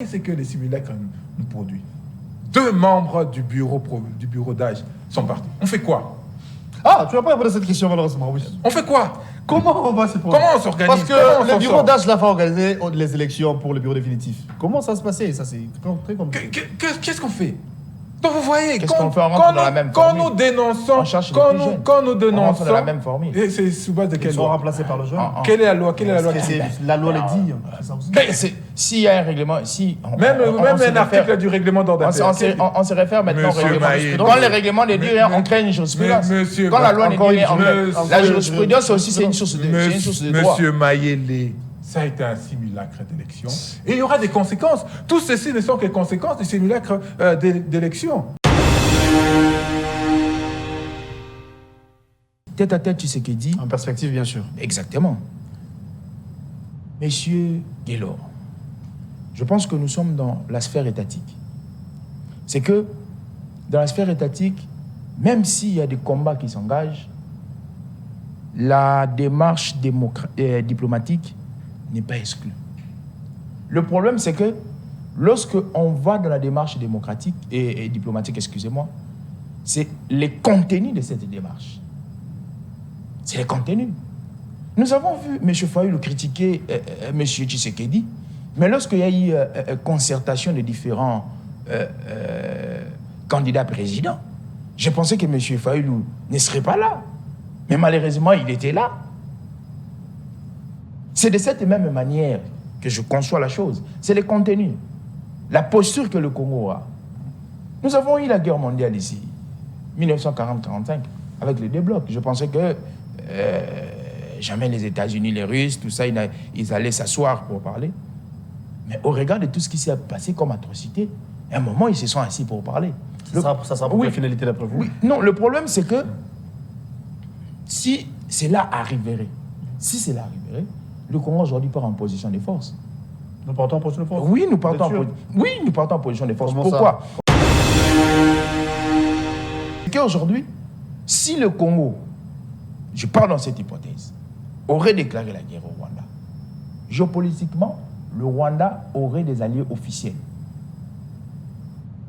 c'est que les simulacres nous produisent? 2 membres du bureau d'âge sont partis. On fait quoi? Ah, tu n'as pas répondu à cette question malheureusement, oui. On fait quoi? Comment on va s'y prendre? Comment on s'organise? Parce que le bureau d'âge va organiser les élections pour le bureau définitif. Comment ça se passait? Ça, c'est très compliqué. Qu'est-ce qu'on fait? Donc vous voyez, Qu'est-ce qu'on fait? On rentre dans la même formule. Quand nous dénonçons, On rentre dans la même formule. et c'est sous base de Ils quelle sont loi? remplacés par le jeune. Quelle est la loi? Quelle est la loi? La loi le dit. C'est ça aussi. Mais s'il y a un règlement, Même un article du règlement d'ordre intérieur. on se réfère maintenant au Monsieur règlement. Maïl. Quand le règlement ne dit rien, on crée une jurisprudence. Monsieur Quand la loi ne dit rien, on crée. Monsieur- La jurisprudence aussi, c'est une source de droit. Monsieur Mayele, ça a été un simulacre d'élection. Et il y aura des conséquences. Tout ceci ne sont que conséquences du simulacre d'élection. Tête à tête, tu sais ce qu'il dit. En perspective, bien sûr. Exactement. Monsieur Guélor, je pense que nous sommes dans la sphère étatique. C'est que dans la sphère étatique, même s'il y a des combats qui s'engagent, la démarche diplomatique n'est pas exclue. Le problème, c'est que lorsque on va dans la démarche démocratique et diplomatique, excusez-moi, c'est les contenus de cette démarche. C'est les contenus. Nous avons vu M. Fayulu critiquer M. Tshisekedi, mais lorsqu'il y a eu concertation de différents candidats présidents, je pensais que M. Fayulu ne serait pas là. Mais malheureusement, il était là. C'est de cette même manière que je conçois la chose. C'est les contenus. La posture que le Congo a. Nous avons eu la guerre mondiale ici, 1940-45, avec les deux blocs. Je pensais que jamais les États-Unis, les Russes, tout ça, ils allaient s'asseoir pour parler. Mais au regard de tout ce qui s'est passé comme atrocité, à un moment, ils se sont assis pour parler. Ça sera pour la finalité d'après vous? Oui. Non, le problème, c'est que si cela arriverait, le Congo aujourd'hui part en position de force. Nous partons en position de force? Oui, nous partons en position de force. Comment Pourquoi? Qu'aujourd'hui, si le Congo, je pars dans cette hypothèse, aurait déclaré la guerre au Rwanda, géopolitiquement, le Rwanda aurait des alliés officiels.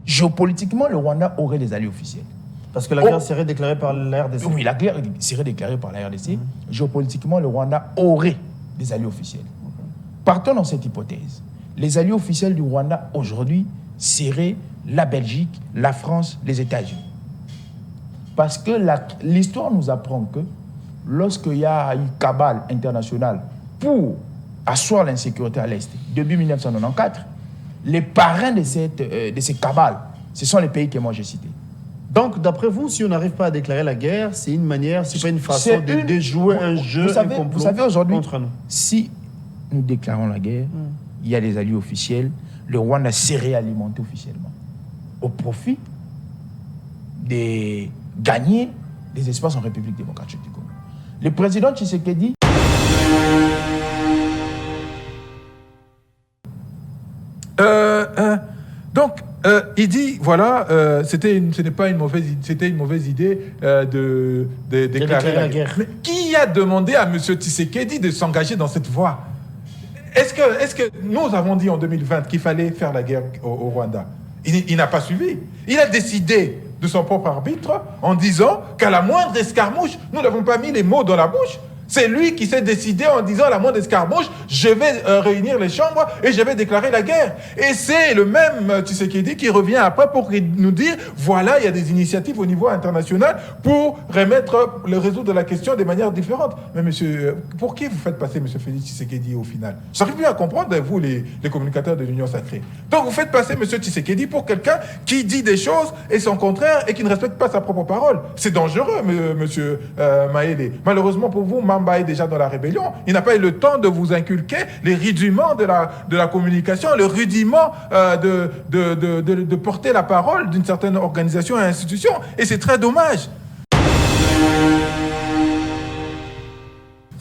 Géopolitiquement, le Rwanda aurait des alliés officiels. Parce que la guerre serait déclarée par la RDC. Oui, la guerre serait déclarée par la RDC. Géopolitiquement, le Rwanda aurait des alliés officiels. Partons dans cette hypothèse. Les alliés officiels du Rwanda aujourd'hui seraient la Belgique, la France, les États-Unis. Parce que l'histoire nous apprend que lorsqu'il y a une cabale internationale pour asseoir l'insécurité à l'Est, depuis 1994, les parrains de ces cabales, ce sont les pays que moi j'ai cités. Donc, d'après vous, si on n'arrive pas à déclarer la guerre, c'est une manière, c'est pas une façon de déjouer un jeu, un complot vous savez aujourd'hui, contre nous. Si nous déclarons la guerre, il y a des alliés officiels, le Rwanda s'est réalimenté officiellement au profit de gagner des espaces en République démocratique du Congo. Le président Tshisekedi donc, il dit, voilà, c'était une mauvaise idée de déclarer la guerre. Mais qui a demandé à M. Tshisekedi de s'engager dans cette voie? Est-ce que nous avons dit en 2020 qu'il fallait faire la guerre au Rwanda? Il n'a pas suivi. Il a décidé de son propre arbitre en disant qu'à la moindre escarmouche, nous n'avons pas mis les mots dans la bouche. C'est lui qui s'est décidé en disant à la moindre escarmouche, je vais réunir les chambres et je vais déclarer la guerre. Et c'est le même Tshisekedi qui revient après pour nous dire, voilà, il y a des initiatives au niveau international pour résoudre la question de manière différente. Mais monsieur, pour qui vous faites passer monsieur Félix Tshisekedi au final? J'arrive plus à comprendre, vous, les communicateurs de l'Union sacrée. Donc vous faites passer monsieur Tshisekedi pour quelqu'un qui dit des choses et son contraire et qui ne respecte pas sa propre parole. C'est dangereux, monsieur Maïle. Malheureusement pour vous, Mamba est déjà dans la rébellion. Il n'a pas eu le temps de vous inculquer les rudiments de la communication, le rudiment de porter la parole d'une certaine organisation et institution. Et c'est très dommage.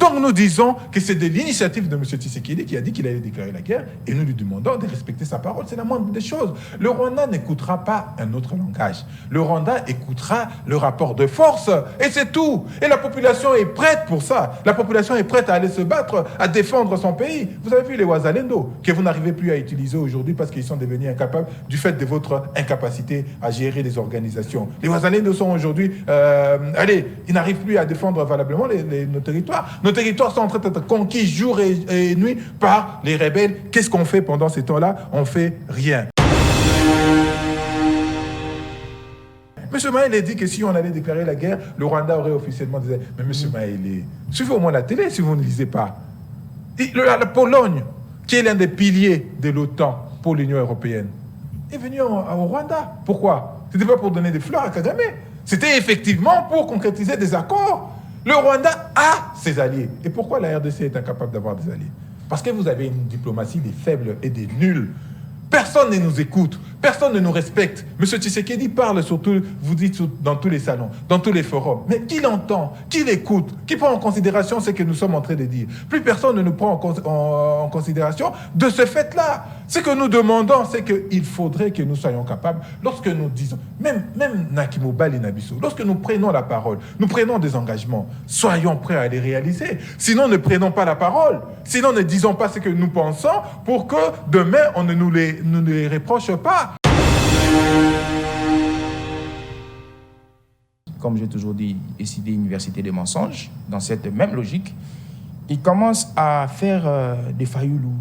Donc Donc nous disons que c'est de l'initiative de M. Tshisekedi qui a dit qu'il allait déclarer la guerre et nous lui demandons de respecter sa parole. C'est la moindre des choses. Le Rwanda n'écoutera pas un autre langage. Le Rwanda écoutera le rapport de force et c'est tout. Et la population est prête pour ça. La population est prête à aller se battre, à défendre son pays. Vous avez vu les Wazalendo que vous n'arrivez plus à utiliser aujourd'hui parce qu'ils sont devenus incapables du fait de votre incapacité à gérer les organisations. Les Wazalendo sont aujourd'hui, ils n'arrivent plus à défendre valablement nos territoires. Nos territoires sont en train d'être conquis jour et nuit par les rebelles. Qu'est-ce qu'on fait pendant ces temps-là? On fait rien. M. Maélé dit que si on allait déclarer la guerre, le Rwanda aurait officiellement dit « Mais M. Maélé, suivez au moins la télé si vous ne lisez pas. » La Pologne, qui est l'un des piliers de l'OTAN pour l'Union européenne, est venue au Rwanda. Pourquoi? Ce n'était pas pour donner des fleurs à Kagame. C'était effectivement pour concrétiser des accords. Le Rwanda a ses alliés. Et pourquoi la RDC est incapable d'avoir des alliés? Parce que vous avez une diplomatie des faibles et des nuls. Personne ne nous écoute, personne ne nous respecte. M. Tshisekedi parle surtout, vous dites dans tous les salons, dans tous les forums. Mais qui l'entend? Qui l'écoute? Qui prend en considération ce que nous sommes en train de dire? Plus personne ne nous prend en considération de ce fait-là. Ce que nous demandons, c'est qu'il faudrait que nous soyons capables, lorsque nous disons, même Nakimo Bali Nabiso, lorsque nous prenons la parole, nous prenons des engagements, soyons prêts à les réaliser. Sinon, ne prenons pas la parole. Sinon, ne disons pas ce que nous pensons pour que demain, on ne nous les reproche pas. Comme j'ai toujours dit, décider université des mensonges, dans cette même logique, il commence à faire des Fayoulou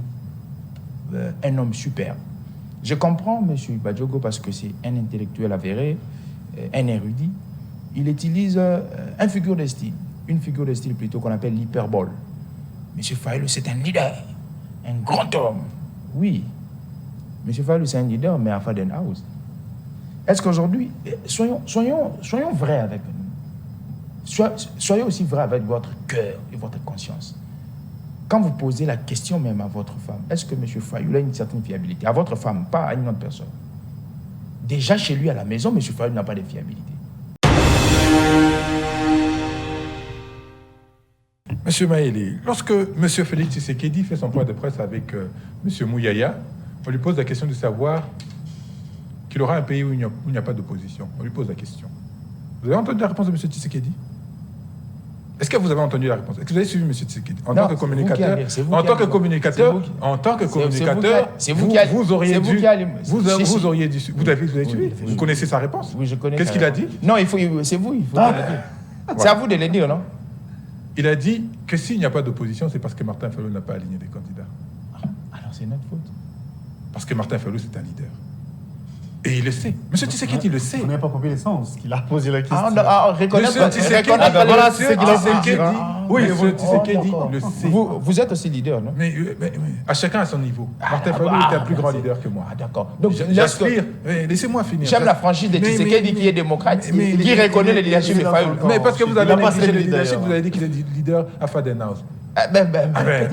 un homme super. Je comprends M. Badjogo parce que c'est un intellectuel avéré, un érudit. Il utilise une figure de style plutôt qu'on appelle l'hyperbole. M. Fayoulou, c'est un leader, un grand homme. Oui, M. Fayoulou, c'est un leader, mais à Faden House. Est-ce qu'aujourd'hui, soyons vrais avec nous. Soyez aussi vrais avec votre cœur et votre conscience. Quand vous posez la question même à votre femme, est-ce que M. Fayoulou a une certaine fiabilité? À votre femme, pas à une autre personne. Déjà chez lui à la maison, M. Fayoulou n'a pas de fiabilité. M. Maélé, lorsque M. Félix Tshisekedi fait son point de presse avec M. Mouyaya, on lui pose la question de savoir qu'il aura un pays où il n'y a pas d'opposition. On lui pose la question. Vous avez entendu la réponse de M. Tshisekedi? Est-ce que vous avez entendu la réponse? Est-ce que vous avez suivi M. Tshisekedi? En tant que communicateur, vous auriez dû, vous avez suivi? Vous connaissez sa réponse? Oui, je connais. Qu'est-ce qu'il a dit? Non, c'est vous, il faut le dire. C'est à vous de le dire, non? Il a dit que s'il n'y a pas d'opposition, c'est parce que Martin Fayulu n'a pas aligné des candidats. Alors c'est notre faute. Parce que Martin Fayulu, c'est un leader. Et il le sait. M. Tshisekedi le sait. Vous n'avez pas compris le sens qu'il a posé la question. Reconnaître Tshisekedi. Voilà, c'est ce qu'il a dit. Oui, M. Tshisekedi le sait. Vous êtes aussi leader, non? Mais à chacun à son niveau. Martin Fayulu était un plus grand leader que moi. Ah, d'accord. Donc, j'aspire. Laissez-moi finir. J'aime la franchise de Tshisekedi qui est démocrate, qui reconnaît le leadership de Fayulu. Mais parce que vous avez négligé le leadership, vous avez dit qu'il est leader à Faden House.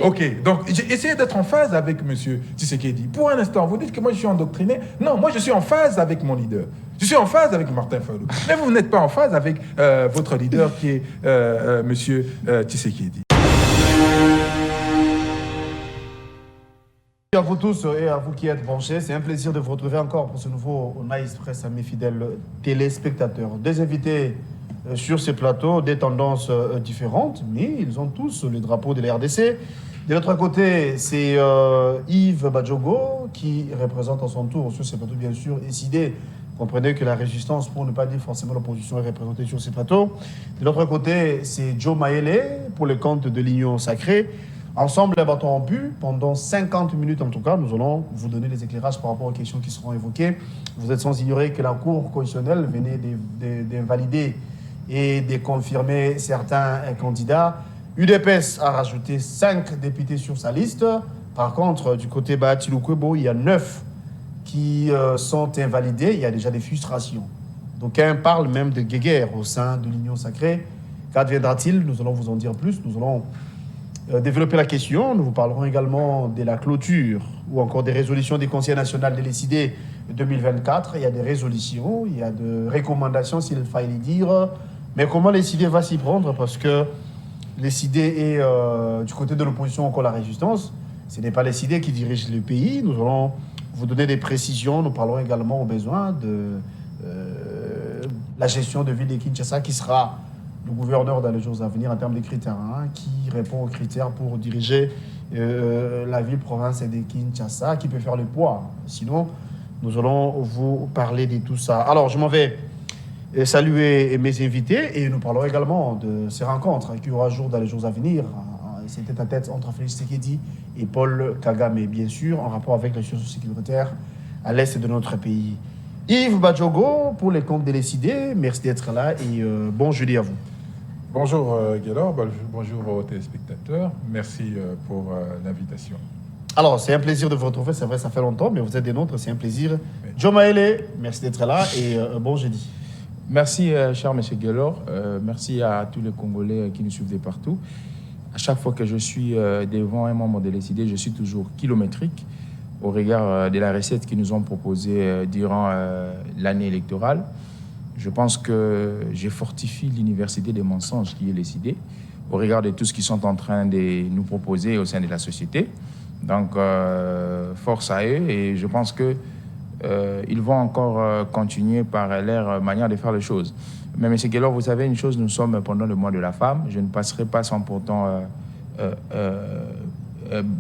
Ok, donc j'ai essayé d'être en phase avec M. Tshisekedi. Pour un instant, vous dites que moi je suis endoctriné. Non, moi je suis en phase avec mon leader. Je suis en phase avec Martin Fayulu. Mais vous n'êtes pas en phase avec votre leader qui est M. Tshisekedi. À vous tous et à vous qui êtes branchés, c'est un plaisir de vous retrouver encore pour ce nouveau Nice Press à mes fidèles téléspectateurs. Des invités sur ces plateaux, des tendances différentes, mais ils ont tous le drapeau de la RDC. De l'autre côté, c'est Yves Badjogo qui représente à son tour sur ces plateaux, bien sûr, décidé. Comprenez que la résistance, pour ne pas dire forcément l'opposition, est représentée sur ces plateaux. De l'autre côté, c'est Joe Maélé pour le compte de l'Union Sacrée. Ensemble, les bâtons en but, pendant 50 minutes en tout cas, nous allons vous donner des éclairages par rapport aux questions qui seront évoquées. Vous êtes sans ignorer que la Cour constitutionnelle venait d'invalider et de confirmer certains candidats. UDPS a rajouté 5 députés sur sa liste. Par contre, du côté Bahati Lukwebo, il y a 9 qui sont invalidés. Il y a déjà des frustrations. D'aucuns parlent même de guéguerre au sein de l'Union Sacrée. Qu'adviendra-t-il? Nous allons vous en dire plus. Nous allons développer la question. Nous vous parlerons également de la clôture ou encore des résolutions du Conseil national de l'ECD 2024. Il y a des résolutions, il y a des recommandations, s'il fallait dire. Mais comment l'ECD va s'y prendre? Parce que les idées et du côté de l'opposition encore la résistance, ce n'est pas les idées qui dirigent le pays. Nous allons vous donner des précisions. Nous parlerons également au besoin de la gestion de ville de Kinshasa qui sera le gouverneur dans les jours à venir en termes de critères, qui répond aux critères pour diriger la ville-province de Kinshasa, qui peut faire le poids. Sinon, nous allons vous parler de tout ça. Alors, je m'en vais saluer mes invités et nous parlerons également de ces rencontres qui aura jour dans les jours à venir. C'était à tête entre Félix Tshisekedi et Paul Kagame, bien sûr, en rapport avec les situations sécuritaires à l'est de notre pays. Yves Badjogo, pour les comptes décidés, merci d'être là et bon jeudi à vous. Bonjour Gaylor, bonjour aux téléspectateurs, merci pour l'invitation. Alors, c'est un plaisir de vous retrouver, c'est vrai, ça fait longtemps, mais vous êtes des nôtres, c'est un plaisir. Oui. Joe Maele, merci d'être là et bon jeudi. Merci, cher M. Gaylor, merci à tous les Congolais qui nous suivent de partout. À chaque fois que je suis devant un membre de l'ECD, je suis toujours kilométrique au regard de la recette qu'ils nous ont proposée durant l'année électorale. Je pense que je fortifie l'université des mensonges qui est l'ECD au regard de tout ce qu'ils sont en train de nous proposer au sein de la société. Donc, force à eux et je pense qu'ils vont encore continuer par leur manière de faire les choses. Mais M. Gaylor, vous savez une chose, nous sommes pendant le mois de la femme. Je ne passerai pas sans pourtant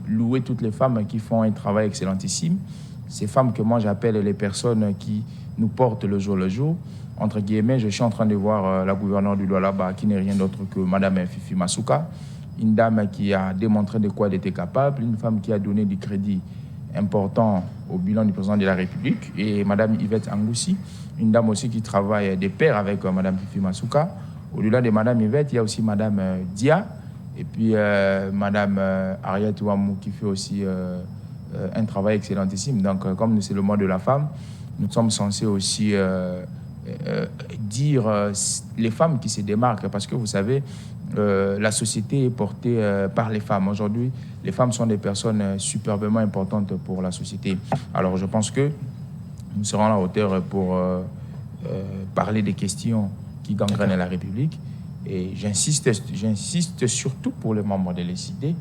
louer toutes les femmes qui font un travail excellentissime. Ces femmes que moi j'appelle les personnes qui nous portent le jour. Entre guillemets, je suis en train de voir la gouverneure du Lualaba qui n'est rien d'autre que Madame Fifi Masuka, une dame qui a démontré de quoi elle était capable, une femme qui a donné du crédit important au bilan du président de la République, et Madame Yvette Angoussi, une dame aussi qui travaille de pair avec Madame Fifi Masuka. Au-delà de Madame Yvette, il y a aussi Madame Dia, et puis Madame Ariette Ouamou qui fait aussi un travail excellentissime. Donc, comme c'est le mois de la femme, nous sommes censés aussi dire les femmes qui se démarquent, parce que vous savez, la société est portée par les femmes. Aujourd'hui, les femmes sont des personnes superbement importantes pour la société. Alors, je pense que nous serons à la hauteur pour parler des questions qui gangrènent la République. Et j'insiste surtout pour les membres de l'ECD.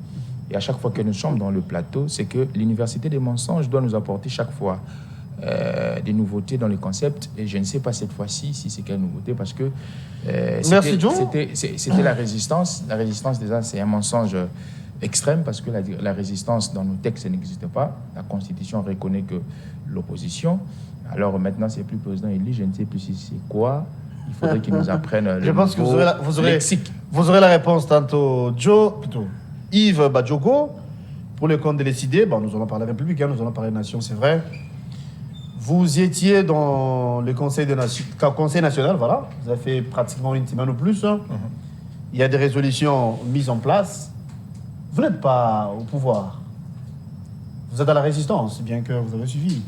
Et à chaque fois que nous sommes dans le plateau, c'est que l'Université des mensonges doit nous apporter chaque fois des nouveautés dans les concepts. Et je ne sais pas cette fois-ci si c'est quelle nouveauté, parce que c'était la résistance. La résistance, déjà, c'est un mensonge extrême, parce que la résistance dans nos textes n'existe pas. La Constitution reconnaît que l'opposition. Alors maintenant, c'est plus président élu, je ne sais plus si c'est quoi. Il faudrait qu'ils nous apprennent le Je pense que vous aurez la réponse tantôt. Yves Badjogo, pour le compte de l'ECD, nous allons parler République, nous allons parler Nation, c'est vrai. Vous étiez dans le Conseil national, voilà. Vous avez fait pratiquement une semaine ou plus. Il y a des résolutions mises en place. Vous n'êtes pas au pouvoir. Vous êtes à la résistance, bien que vous avez suivi.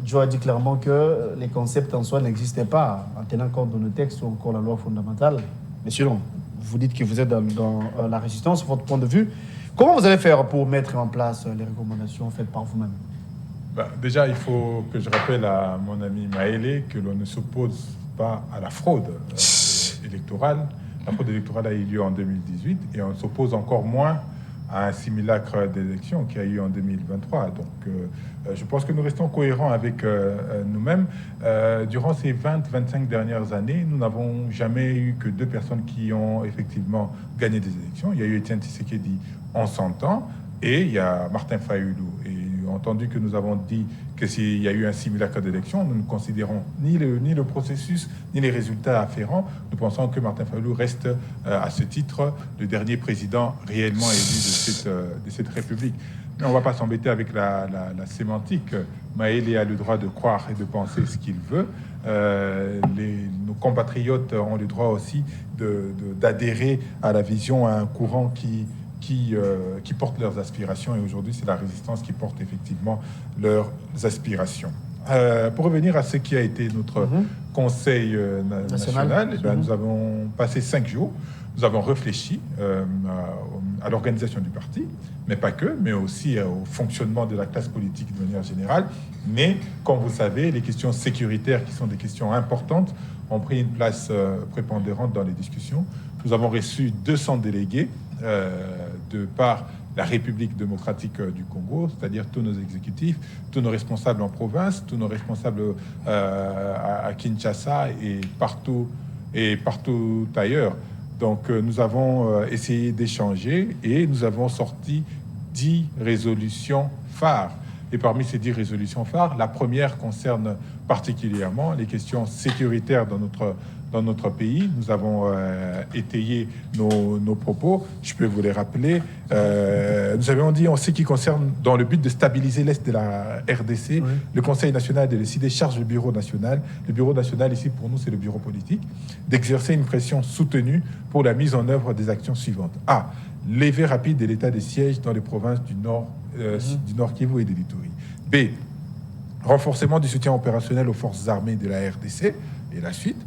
Joe a dit clairement que les concepts en soi n'existaient pas, en tenant compte de nos textes ou encore la loi fondamentale. Mais sinon, vous dites que vous êtes dans la résistance, votre point de vue. Comment vous allez faire pour mettre en place les recommandations faites par vous-même? Déjà, il faut que je rappelle à mon ami Maele que l'on ne s'oppose pas à la fraude électorale. La fraude électorale a eu lieu en 2018 et on s'oppose encore moins à un simulacre d'élection qui a eu en 2023. Donc, je pense que nous restons cohérents avec nous-mêmes. Durant ces 20-25 dernières années, nous n'avons jamais eu que 2 personnes qui ont effectivement gagné des élections. Il y a eu Étienne Tshisekedi en 100 ans et il y a Martin Fayulu. Et entendu que nous avons dit que s'il y a eu un simulacre d'élection, nous ne considérons ni le processus, ni les résultats afférents. Nous pensons que Martin Fayulu reste, à ce titre, le dernier président réellement élu de cette République. Mais on ne va pas s'embêter avec la sémantique. Maëlle a le droit de croire et de penser ce qu'il veut. Nos compatriotes ont le droit aussi d'adhérer à la vision, à un courant qui portent leurs aspirations, et aujourd'hui c'est la résistance qui porte effectivement leurs aspirations. Pour revenir à ce qui a été notre Conseil national, nous avons passé 5 jours, nous avons réfléchi à l'organisation du parti, mais pas que, mais aussi au fonctionnement de la classe politique de manière générale. Mais comme vous savez, les questions sécuritaires, qui sont des questions importantes, ont pris une place prépondérante dans les discussions. Nous avons reçu 200 délégués de par la République démocratique du Congo, c'est-à-dire tous nos exécutifs, tous nos responsables en province, tous nos responsables à Kinshasa et partout ailleurs. Donc nous avons essayé d'échanger et nous avons sorti 10 résolutions phares. Et parmi ces 10 résolutions phares, la première concerne particulièrement les questions sécuritaires dans notre pays. Nous avons étayé nos propos. Je peux vous les rappeler. Nous avions dit, en ce qui concerne, dans le but de stabiliser l'Est de la RDC, oui. Le Conseil national de décider charge le Bureau national. Le Bureau national, ici, pour nous, c'est le bureau politique, d'exercer une pression soutenue pour la mise en œuvre des actions suivantes. A. Levée rapide de l'état de siège dans les provinces du Nord Kivu et de l'Ituri. B. Renforcement du soutien opérationnel aux forces armées de la RDC. Et la suite.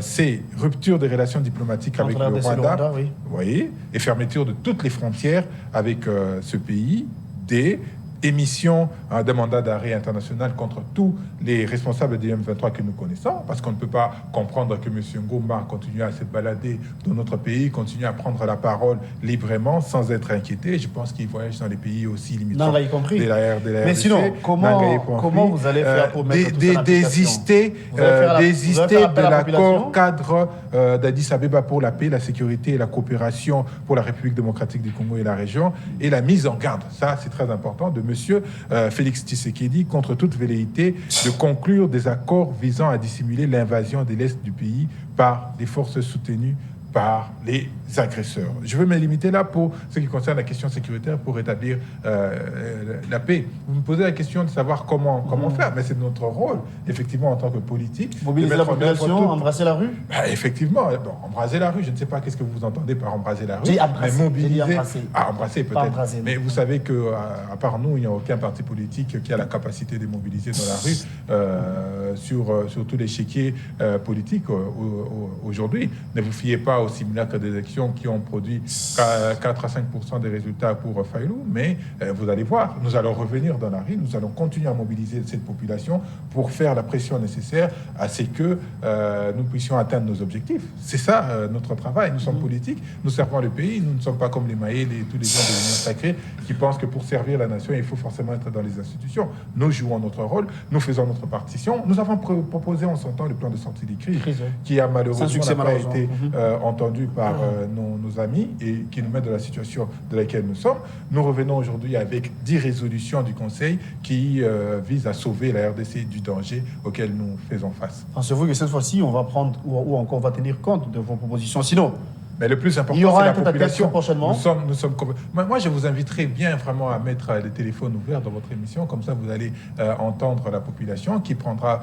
C. Rupture des relations diplomatiques avec le Rwanda. Oui. Voyez, et fermeture de toutes les frontières avec ce pays. D. Émission d'un mandat d'arrêt international contre tous les responsables du M23 que nous connaissons, parce qu'on ne peut pas comprendre que M. Ngoma continue à se balader dans notre pays, continue à prendre la parole librement, sans être inquiété. Je pense qu'il voyage dans les pays aussi limitrophes de la RDC. Mais sinon, comment vous allez faire pour mettre tout ça en désister de l'accord cadre d'Addis Abeba pour la paix, la sécurité et la coopération pour la République démocratique du Congo et la région, et la mise en garde, ça c'est très important, de Monsieur Félix Tshisekedi contre toute velléité de conclure des accords visant à dissimuler l'invasion de l'Est du pays par des forces soutenues par les agresseurs. Je veux me limiter là pour ce qui concerne la question sécuritaire pour rétablir la paix. Vous me posez la question de savoir comment faire, mais c'est notre rôle, effectivement, en tant que politique. Mobiliser la population, embrasser la rue. Effectivement, embrasser la rue, je ne sais pas qu'est-ce que vous entendez par embrasser la rue. J'ai embrassé, mais mobiliser, embrasser peut-être. Embrasser, mais vous savez qu'à part nous, il n'y a aucun parti politique qui a la capacité de mobiliser dans la rue sur tous les chéquiers politiques aujourd'hui. Ne vous fiez pas au simulacre des élections qui ont produit 4 à 5% des résultats pour Faïlou, mais vous allez voir, nous allons revenir dans la rue, nous allons continuer à mobiliser cette population pour faire la pression nécessaire à ce que nous puissions atteindre nos objectifs. C'est ça notre travail. Nous sommes politiques, nous servons le pays, nous ne sommes pas comme les Maïs et tous les gens de l'Union sacrée qui pensent que pour servir la nation, il faut forcément être dans les institutions. Nous jouons notre rôle, nous faisons notre partition. Nous avons proposé en son temps le plan de sortie des crises, qui a malheureusement pas été entendu par nos amis et qui nous met dans la situation de laquelle nous sommes. Nous revenons aujourd'hui avec 10 résolutions du Conseil qui visent à sauver la RDC du danger auquel nous faisons face. Pensez-vous que cette fois-ci, on va prendre ou encore on va tenir compte de vos propositions? Sinon, mais le plus important, c'est la population. Prochainement. Moi, je vous inviterai bien vraiment à mettre les téléphones ouverts dans votre émission. Comme ça, vous allez entendre la population qui prendra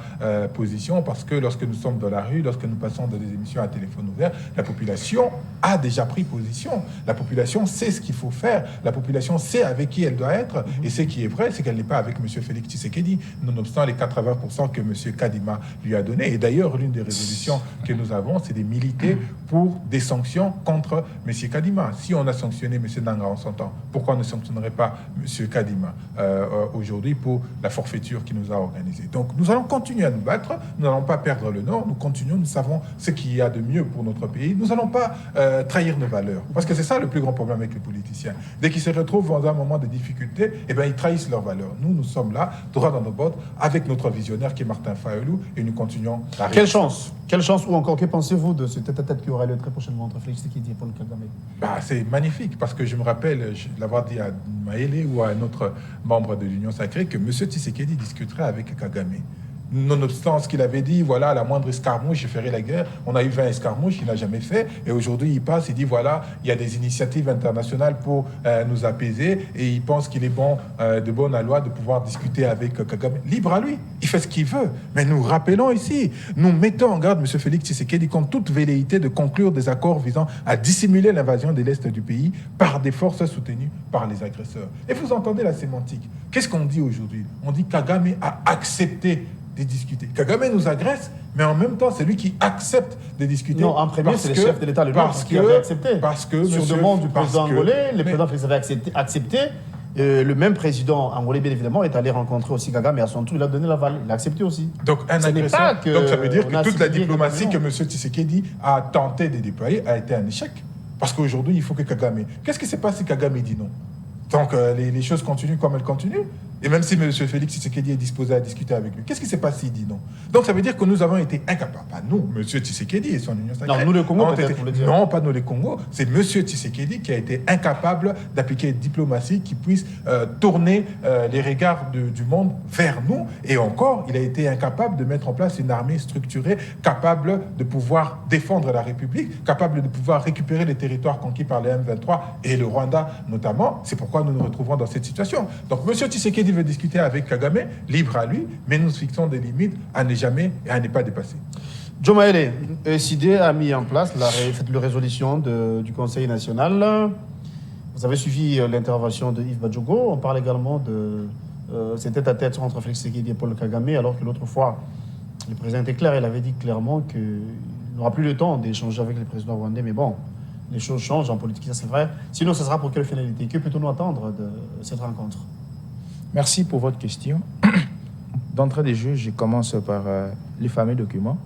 position. Parce que lorsque nous sommes dans la rue, lorsque nous passons dans des émissions à téléphone ouvert, la population a déjà pris position. La population sait ce qu'il faut faire. La population sait avec qui elle doit être. Et ce qui est vrai, c'est qu'elle n'est pas avec M. Félix Tshisekedi, nonobstant les 80% que M. Kadima lui a donné. Et d'ailleurs, l'une des résolutions que nous avons, c'est de militer pour des sanctions contre M. Kadima. Si on a sanctionné M. Nanga en son temps, pourquoi on ne sanctionnerait pas M. Kadima aujourd'hui pour la forfaiture qu'il nous a organisée? Donc nous allons continuer à nous battre, nous n'allons pas perdre le Nord, nous continuons, nous savons ce qu'il y a de mieux pour notre pays, nous n'allons pas trahir nos valeurs. Parce que c'est ça le plus grand problème avec les politiciens. Dès qu'ils se retrouvent dans un moment de difficulté, eh bien, ils trahissent leurs valeurs. Nous sommes là, droit dans nos bottes, avec notre visionnaire qui est Martin Fayoulou, et nous continuons à réussir. Quelle chance, ou encore, que pensez-vous de ce tête-à-tête qui aura lieu très prochainement entre Félix Tshisekedi et Paul Kagame? C'est magnifique, parce que je me rappelle l'avoir dit à Maëlé ou à un autre membre de l'Union sacrée que M. Tshisekedi discuterait avec Kagame. Nonobstant ce qu'il avait dit, voilà, la moindre escarmouche, je ferai la guerre. On a eu 20 escarmouches, il n'a jamais fait. Et aujourd'hui, il passe, il dit, voilà, il y a des initiatives internationales pour nous apaiser. Et il pense qu'il est de bonne loi de pouvoir discuter avec Kagame. Libre à lui, il fait ce qu'il veut. Mais nous rappelons ici, nous mettons en garde M. Félix Tshisekedi contre toute velléité de conclure des accords visant à dissimuler l'invasion de l'Est du pays par des forces soutenues par les agresseurs. Et vous entendez la sémantique. Qu'est-ce qu'on dit aujourd'hui? On dit Kagame a accepté de discuter. Kagame nous agresse, mais en même temps, c'est lui qui accepte de discuter. Non, en premier, c'est le chef de l'État qui avait accepté. Parce que sur demande du président angolais, le président Félix avait accepté. Le même président angolais, bien évidemment, est allé rencontrer aussi Kagame, mais à son tour, il a donné l'aval, il a accepté aussi. Donc, donc ça veut dire que toute la diplomatie que M. Tshisekedi a tenté de déployer a été un échec. Parce qu'aujourd'hui, il faut que Kagame... Qu'est-ce qui se passe si Kagame dit non? Donc, les choses continuent comme elles continuent. Et même si M. Félix Tshisekedi est disposé à discuter avec lui, qu'est-ce qui se passe s'il dit non? Donc, ça veut dire que nous avons été incapables. Pas nous, M. Tshisekedi et son Union sacrée. Non, nous, le Congo, peut-être, vous le dire. Non, pas nous, les Congos. C'est M. Tshisekedi qui a été incapable d'appliquer une diplomatie qui puisse tourner les regards du monde vers nous. Et encore, il a été incapable de mettre en place une armée structurée, capable de pouvoir défendre la République, capable de pouvoir récupérer les territoires conquis par les M23 et le Rwanda notamment. C'est pourquoi nous nous retrouvons dans cette situation. Donc, M. Tshisekedi veut discuter avec Kagame, libre à lui, mais nous fixons des limites à ne jamais et à ne pas dépasser. Joe Maele, ESID a mis en place la résolution du Conseil national. Vous avez suivi l'intervention de Yves Badjogo. On parle également de cet tête-à-tête entre Félix Tshisekedi et Paul Kagame, alors que l'autre fois, le président était clair, il avait dit clairement qu'il n'aura plus le temps d'échanger avec le président rwandais, mais bon, les choses changent en politique, ça c'est vrai. Sinon, ça sera pour quelle finalité? Que peut-on attendre de cette rencontre? Merci pour votre question. D'entrée de jeu, je commence par les fameux documents.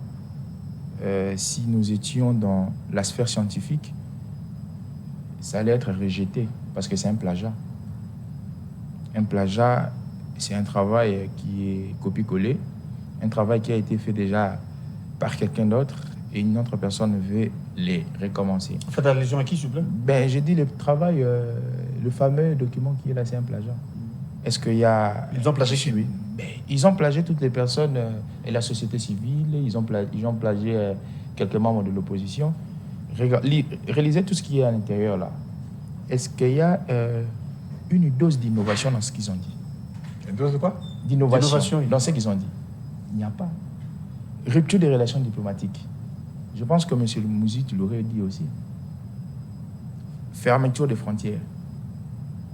Si nous étions dans la sphère scientifique, ça allait être rejeté parce que c'est un plagiat. Un plagiat, c'est un travail qui est copié-collé, un travail qui a été fait déjà par quelqu'un d'autre et une autre personne veut les recommencer. Vous faites allusion à qui, s'il vous plaît? Ben, j'ai dit le travail, le fameux document qui est là, c'est un plagiat. Est-ce qu'il y a... Ils ont plagié chez lui. Ben, ils ont plagié toutes les personnes et la société civile, ils ont plagié quelques membres de l'opposition. Réalisez tout ce qui est à l'intérieur là. Est-ce qu'il y a une dose d'innovation dans ce qu'ils ont dit? Une dose de quoi? D'innovation dans ce qu'ils ont dit. Il n'y a pas. Rupture des relations diplomatiques. Je pense que M. Mouzi, tu l'aurais dit aussi. Fermeture des frontières.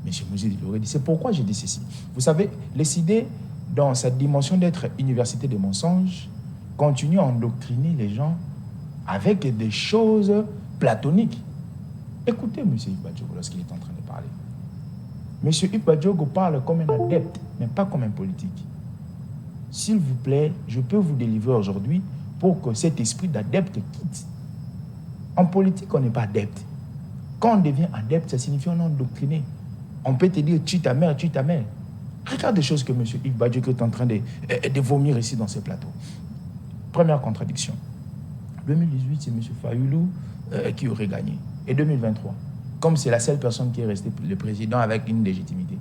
M. Mouzi l'aurait dit. C'est pourquoi j'ai dit ceci. Vous savez, les idées, dans sa dimension d'être université des mensonges, continuent à endoctriner les gens avec des choses platoniques. Écoutez M. Yves Badjogo lorsqu'il est en train de parler. M. Yves Badjogo parle comme un adepte, mais pas comme un politique. S'il vous plaît, je peux vous délivrer aujourd'hui pour que cet esprit d'adepte quitte. En politique, on n'est pas adepte. Quand on devient adepte, ça signifie qu'on est endoctriné. On peut te dire, tue ta mère, tue ta mère. Regarde des choses que M. Yves Badjogo est en train de vomir ici dans ce plateau. Première contradiction. 2018, c'est M. Fayoulou qui aurait gagné. Et 2023, comme c'est la seule personne qui est restée le président avec une légitimité.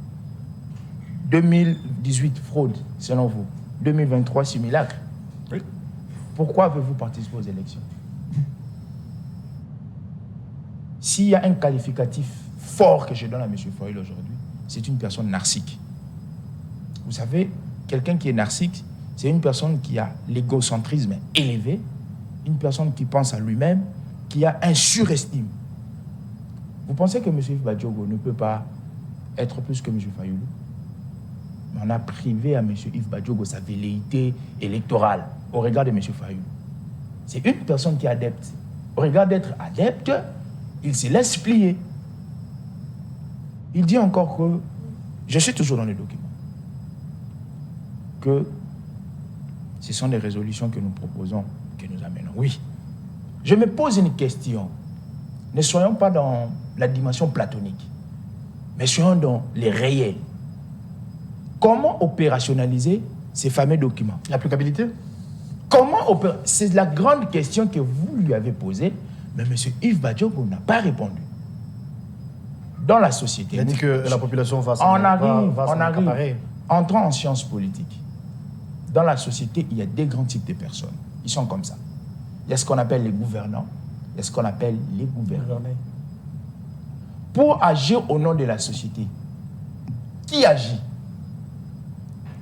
2018, fraude, selon vous. 2023, simulacre. Oui. Pourquoi avez-vous participé aux élections? S'il y a un qualificatif fort que je donne à M. Fayoulou aujourd'hui, c'est une personne narcissique. Vous savez, quelqu'un qui est narcissique, c'est une personne qui a l'égocentrisme élevé, une personne qui pense à lui-même, qui a un surestime. Vous pensez que M. Yves Badjogo ne peut pas être plus que M. Fayoulou? On a privé à M. Yves Badjogo sa velléité électorale au regard de M. Fayoulou. C'est une personne qui est adepte. Au regard d'être adepte, il se laisse plier. Il dit encore que, je suis toujours dans les documents, que ce sont des résolutions que nous proposons, que nous amenons. Oui. Je me pose une question. Ne soyons pas dans la dimension platonique, mais soyons dans les réels. Comment opérationnaliser ces fameux documents? L'applicabilité? Comment opérer? C'est la grande question que vous lui avez posée, mais M. Yves Badjogo n'a pas répondu. Dans la société... Il a dit que la population va on arrive. Entrons en sciences politiques. Dans la société, il y a deux grands types de personnes. Ils sont comme ça. Il y a ce qu'on appelle les gouvernants, il y a ce qu'on appelle les gouvernés. Pour agir au nom de la société, qui agit?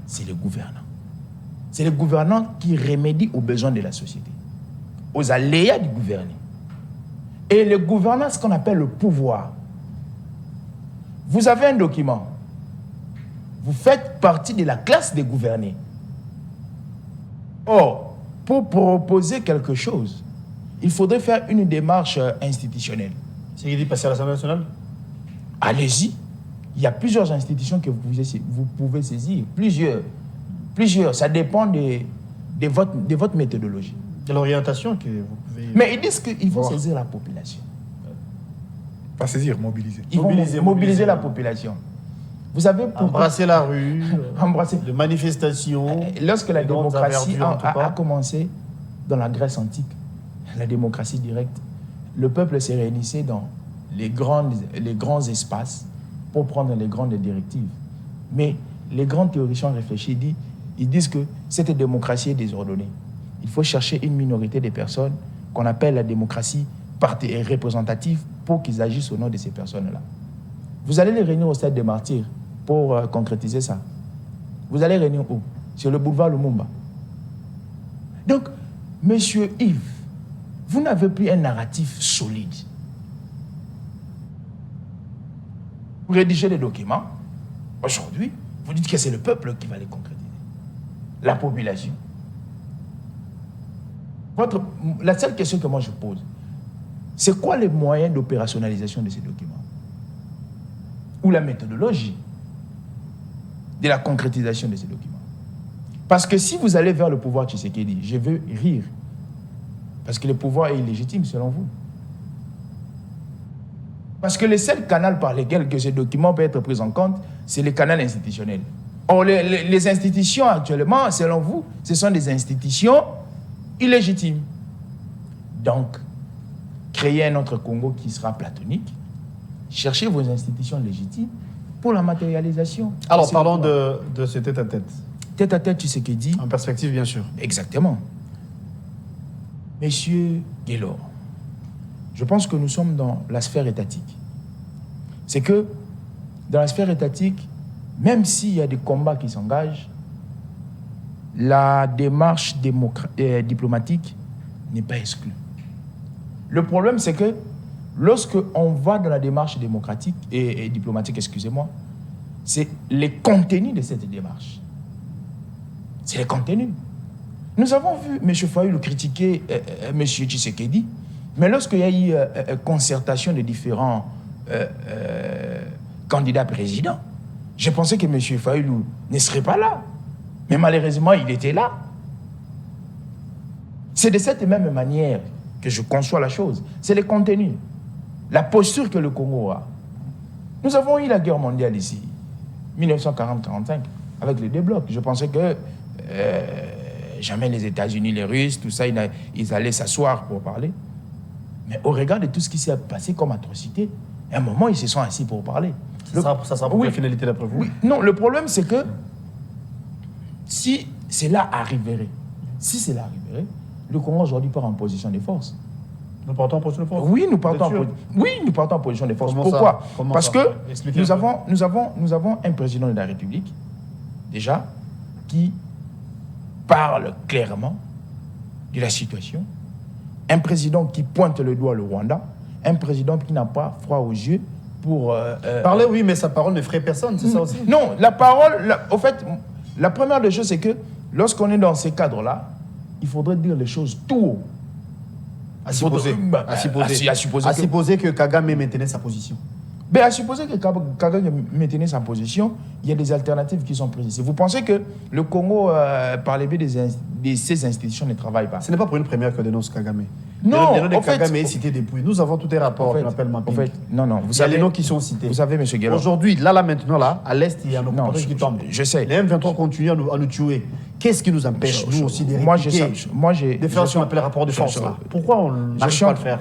C'est le gouvernant. C'est le gouvernant qui remédie aux besoins de la société, aux aléas du gouverné. Et le gouvernant, ce qu'on appelle le pouvoir. Vous avez un document. Vous faites partie de la classe des gouvernés. Or, pour proposer quelque chose, il faudrait faire une démarche institutionnelle. C'est qu'il dit passer à l'Assemblée nationale? Allez-y. il y a plusieurs institutions que vous pouvez saisir. Plusieurs. Ça dépend de votre méthodologie. De l'orientation que vous pouvez... Mais ils disent qu'il faut saisir la population. Pas saisir, mobiliser. Ils vont mobiliser la population. Vous savez pourquoi? Embrasser la rue, embrasser de manifestations. Lorsque la démocratie a commencé dans la Grèce antique, la démocratie directe, le peuple s'est réunissé dans les grands espaces pour prendre les grandes directives. Mais les grands théoriciens réfléchis ils disent que cette démocratie est désordonnée. Il faut chercher une minorité de personnes qu'on appelle la démocratie représentative pour qu'ils agissent au nom de ces personnes-là. Vous allez les réunir au stade des martyrs pour concrétiser ça. Vous allez réunir où? Sur le boulevard Lumumba. Donc, monsieur Yves, vous n'avez plus un narratif solide. Vous rédigez des documents. Aujourd'hui, vous dites que c'est le peuple qui va les concrétiser. La population. La seule question que moi je pose, c'est quoi les moyens d'opérationnalisation de ces documents? Ou la méthodologie de la concrétisation de ces documents? Parce que si vous allez vers le pouvoir Tshisekedi, je veux rire. Parce que le pouvoir est illégitime selon vous. Parce que le seul canal par lequel que ces documents peuvent être pris en compte, c'est le canal institutionnel. Or, les institutions actuellement, selon vous, ce sont des institutions illégitimes. Donc, créez un autre Congo qui sera platonique. Cherchez vos institutions légitimes pour la matérialisation. Alors, parlons de ce tête-à-tête. Tête-à-tête, tu sais qu'il dit. En perspective, bien sûr. Exactement. Monsieur Guélor, je pense que nous sommes dans la sphère étatique. C'est que dans la sphère étatique, même s'il y a des combats qui s'engagent, la démarche diplomatique n'est pas exclue. Le problème, c'est que lorsque on va dans la démarche démocratique et diplomatique, excusez-moi, c'est les contenus de cette démarche. C'est les contenus. Nous avons vu M. Fayulu critiquer M. Tshisekedi, mais lorsqu'il y a eu concertation de différents candidats présidents, je pensais que M. Fayulu ne serait pas là. Mais malheureusement, il était là. C'est de cette même manière que je conçois la chose. C'est le contenu, la posture que le Congo a. Nous avons eu la guerre mondiale ici, 1940-45, avec les deux blocs. Je pensais que jamais les États-Unis, les Russes, tout ça, ils allaient s'asseoir pour parler. Mais au regard de tout ce qui s'est passé comme atrocité, à un moment, ils se sont assis pour parler. Ça sera pour la finalité d'après vous? Oui. Non, le problème, c'est que si cela arriverait, le Congo aujourd'hui part en position de force. Nous partons en position de force? Oui, nous partons en position de force. Pourquoi? Parce que nous avons un président de la République, déjà, qui parle clairement de la situation, un président qui pointe le doigt le Rwanda, un président qui n'a pas froid aux yeux pour... Parler, oui, mais sa parole ne ferait personne, c'est ça aussi? Non, la parole... Au fait, la première des choses, c'est que lorsqu'on est dans ces cadres-là, il faudrait dire les choses tout haut. À supposer que Kagame maintenait sa position. Mais à supposer que Kagame maintenait sa position, il y a des alternatives qui sont prises. Vous pensez que le Congo, par les biais de ces institutions, ne travaille pas? Ce n'est pas pour une première que dénonce Kagame. Non, le nom de Kagame est cité depuis. Nous avons tous les rapports qu'on appelle mapping. Non, vous savez, il y a les noms qui sont cités. Vous savez, M. Guélor. Aujourd'hui, maintenant, à l'Est, il y a nos compatriotes qui tombent. Je sais. Les M23 continuent à nous tuer. Qu'est-ce qui nous empêche, nous aussi, de répliquer, de faire ce qu'on appelle rapport de force là? Pourquoi on n'arrive pas à le faire?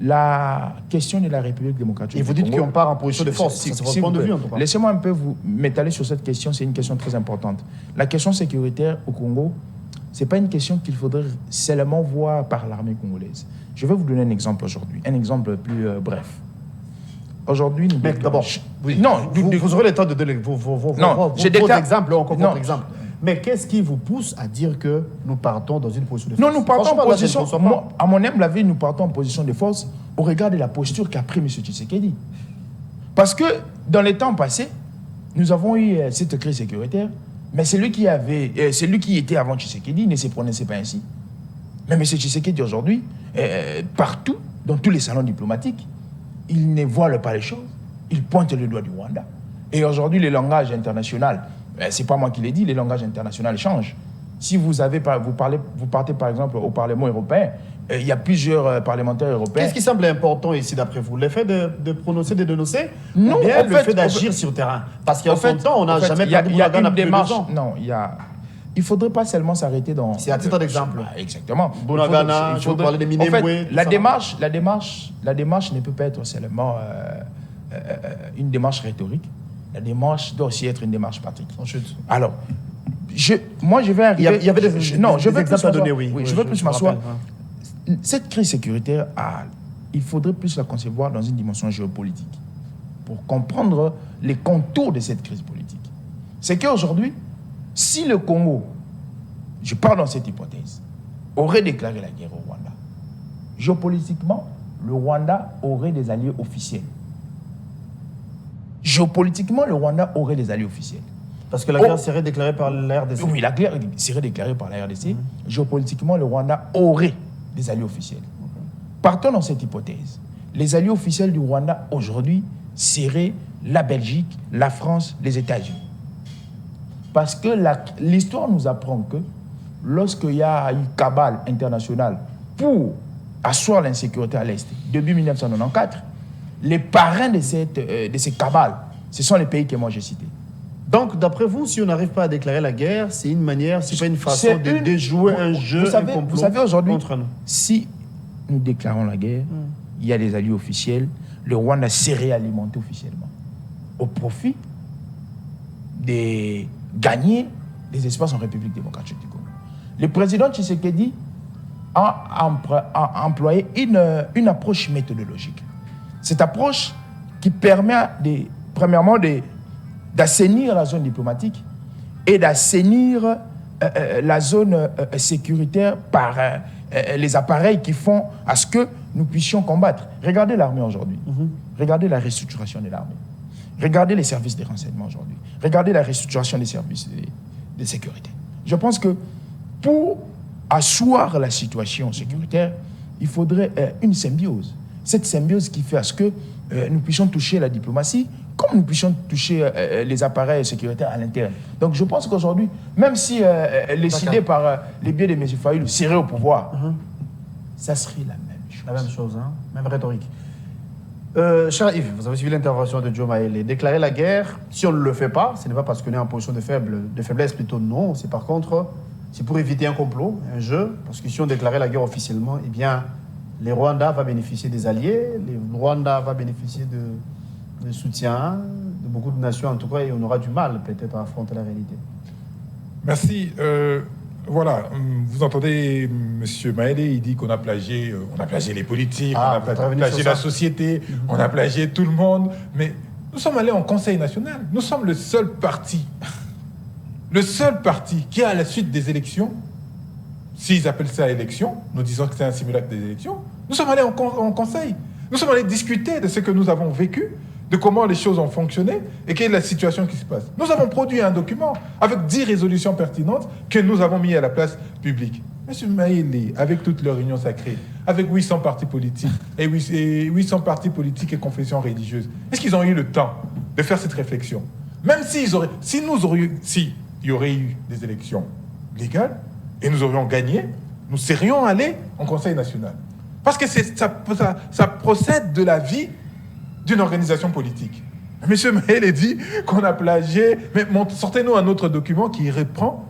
La question de la République démocratique. Et vous dites qu'on part en position de force. C'est votre point de vue, en tout cas. Laissez-moi un peu vous m'étaler sur cette question. C'est une question très importante. La question sécuritaire au Congo, ce n'est pas une question qu'il faudrait seulement voir par l'armée congolaise. Je vais vous donner un exemple aujourd'hui. Un exemple plus bref. Aujourd'hui, nous... Mais d'abord, vous aurez le temps de donner vos exemples, encore votre exemple. Mais qu'est-ce qui vous pousse à dire que nous partons dans une position de force? Non, nous partons en position... à mon humble avis, nous partons en position de force au regard de la posture qu'a pris M. Tshisekedi. Parce que dans les temps passés, nous avons eu cette crise sécuritaire, mais celui qui était avant Tshisekedi ne se prononçait pas ainsi. Mais M. Tshisekedi aujourd'hui, partout, dans tous les salons diplomatiques, il ne voile pas les choses. ils pointent le doigt du Rwanda. Et aujourd'hui, le langage international, ce n'est pas moi qui l'ai dit, le langage international change. Si vous partez par exemple au Parlement européen, il y a plusieurs parlementaires européens. Qu'est-ce qui semble important ici d'après vous? Le fait de prononcer, de dénoncer? Non, ou bien le fait d'agir sur le terrain? Parce qu'en son temps, on n'a jamais perdu Bounagana depuis 2 ans. Non, il ne faudrait pas seulement s'arrêter dans... C'est à titre d'exemple. Exactement. Bounagana, je vous parler de Minembwe. En fait, la démarche ne peut pas être seulement une démarche rhétorique. La démarche doit aussi être une démarche pratique. Alors, moi, je vais arriver... Il y avait des exemples à donner, oui. Je veux plus m'asseoir. Cette crise sécuritaire, il faudrait plus la concevoir dans une dimension géopolitique pour comprendre les contours de cette crise politique. C'est qu'aujourd'hui, si le Congo, je pars dans cette hypothèse, aurait déclaré la guerre au Rwanda, géopolitiquement, le Rwanda aurait des alliés officiels. Géopolitiquement, le Rwanda aurait des alliés officiels. Parce que la guerre serait déclarée par la RDC. Oui, la guerre serait déclarée par la RDC. Géopolitiquement, le Rwanda aurait des alliés officiels. Partons dans cette hypothèse. Les alliés officiels du Rwanda aujourd'hui seraient la Belgique, la France, les États-Unis. Parce que l'histoire nous apprend que lorsqu'il y a eu cabale internationale pour asseoir l'insécurité à l'Est, depuis 1994, les parrains de ces cabales, ce sont les pays que moi j'ai cités. Donc, d'après vous, si on n'arrive pas à déclarer la guerre, c'est une manière, c'est pas une façon de déjouer un jeu, un complot aujourd'hui, contre nous. Si nous déclarons la guerre, il y a des alliés officiels, le Rwanda serait alimenté officiellement au profit de gagner des espaces en République démocratique du Congo. Le président Tshisekedi a employé une approche méthodologique. Cette approche qui permet, premièrement, d'assainir la zone diplomatique et d'assainir la zone sécuritaire par les appareils qui font à ce que nous puissions combattre. Regardez l'armée aujourd'hui. Regardez la restructuration de l'armée. Regardez les services de renseignement aujourd'hui. Regardez la restructuration des services de sécurité. Je pense que pour asseoir la situation sécuritaire, il faudrait une symbiose. Cette symbiose qui fait à ce que nous puissions toucher la diplomatie comme nous puissions toucher les appareils sécuritaires à l'interne. Donc je pense qu'aujourd'hui, même si les idées par les biais de M. Fayulu seraient au pouvoir, ça serait la même chose. La même chose, hein? Même rhétorique. Cher Yves, vous avez suivi l'intervention de Joe Maele. Déclarer la guerre, si on ne le fait pas, ce n'est pas parce qu'on est en position de faiblesse, plutôt non. C'est par contre, c'est pour éviter un complot, un jeu. Parce que si on déclarait la guerre officiellement, eh bien, les Rwandais vont bénéficier des alliés, les Rwandais vont bénéficier de soutien de beaucoup de nations, en tout cas, et on aura du mal peut-être à affronter la réalité. Merci. Voilà, vous entendez M. Maele, il dit qu'on a plagié les politiques, on a plagié la société, on a plagié tout le monde, mais nous sommes allés en Conseil national. Nous sommes le seul parti qui, à la suite des élections, s'ils appellent ça élection, nous disons que c'est un simulacre des élections, nous sommes allés en Conseil. Nous sommes allés discuter de ce que nous avons vécu, de comment les choses ont fonctionné et quelle est la situation qui se passe. Nous avons produit un document avec 10 résolutions pertinentes que nous avons mis à la place publique. M. Maele, avec toute leur union sacrée, avec 800 partis politiques et 800 partis politiques et confessions religieuses, est-ce qu'ils ont eu le temps de faire cette réflexion? Même s'il y aurait eu des élections légales et nous aurions gagné, nous serions allés en Conseil national. Parce que ça procède de la vie d'une organisation politique. M. Maele dit qu'on a plagié, mais sortez-nous un autre document qui reprend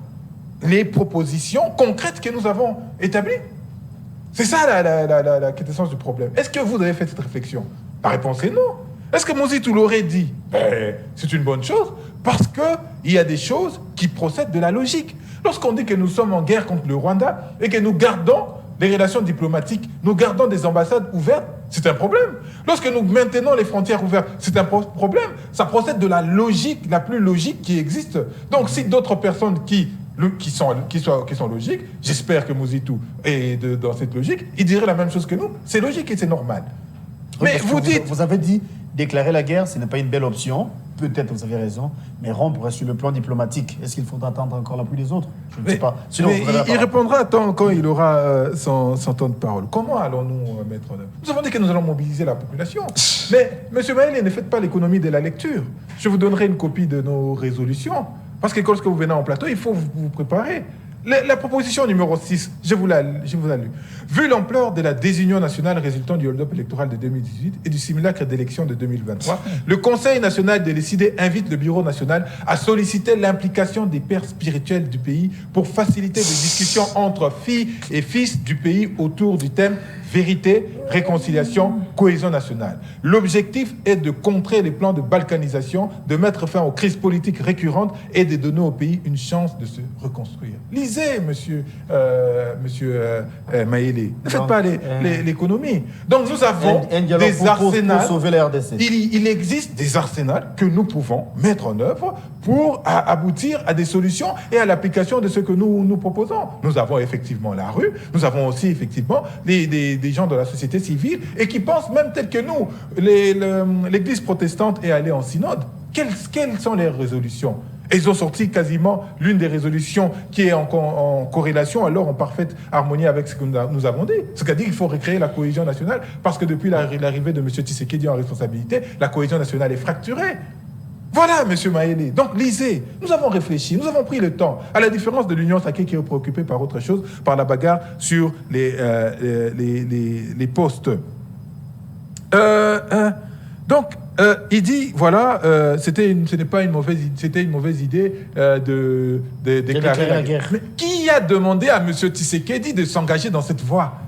les propositions concrètes que nous avons établies. C'est ça la quintessence du problème. Est-ce que vous avez fait cette réflexion? La réponse est non. Est-ce que Mouzitou l'aurait dit? C'est une bonne chose, parce qu'il y a des choses qui procèdent de la logique. Lorsqu'on dit que nous sommes en guerre contre le Rwanda et que nous gardons des relations diplomatiques, nous gardons des ambassades ouvertes, c'est un problème. Lorsque nous maintenons les frontières ouvertes, c'est un problème. Ça procède de la logique, la plus logique qui existe. Donc si d'autres personnes qui sont logiques, j'espère que Mouzitou est dans cette logique, ils diraient la même chose que nous. C'est logique et c'est normal. Oui, mais vous avez dit, déclarer la guerre, ce n'est pas une belle option. Peut-être, vous avez raison, mais rompre sur le plan diplomatique, est-ce qu'il faudra attendre encore l'appui des autres? Je ne sais pas. Sinon, il répondra quand il aura son temps de parole. Comment allons-nous mettre en œuvre? Nous avons dit que nous allons mobiliser la population. Mais, M. Maëlé, ne faites pas l'économie de la lecture. Je vous donnerai une copie de nos résolutions. Parce que lorsque vous venez en plateau, il faut vous préparer. La proposition numéro 6, je vous la lu. Vu l'ampleur de la désunion nationale résultant du hold-up électoral de 2018 et du simulacre d'élection de 2023, le Conseil national des décidés invite le Bureau national à solliciter l'implication des pères spirituels du pays pour faciliter des discussions entre filles et fils du pays autour du thème vérité, réconciliation, cohésion nationale. L'objectif est de contrer les plans de balkanisation, de mettre fin aux crises politiques récurrentes et de donner au pays une chance de se reconstruire. Lisez, monsieur Maëlé. Ne faites pas l'économie. Donc nous avons des arsenals. Pour sauver la RDC. Il existe des arsenals que nous pouvons mettre en œuvre pour aboutir à des solutions et à l'application de ce que nous proposons. Nous avons effectivement la rue, nous avons aussi effectivement des gens de la société civile et qui pensent même tel que nous. L'Église protestante est allée en synode. Quelles sont les résolutions? Ils ont sorti quasiment l'une des résolutions qui est en corrélation, alors en parfaite harmonie avec ce que nous avons dit. C'est-à-dire qu'il faut recréer la cohésion nationale parce que depuis l'arrivée de M. Tshisekedi en responsabilité, la cohésion nationale est fracturée. Voilà, M. Maëlé. Donc, lisez. Nous avons réfléchi, nous avons pris le temps. À la différence de l'Union sacrée qui est préoccupée par autre chose, par la bagarre sur les postes. Il dit, voilà, ce n'est pas une mauvaise idée de déclarer la guerre. Mais qui a demandé à M. Tshisekedi de s'engager dans cette voie?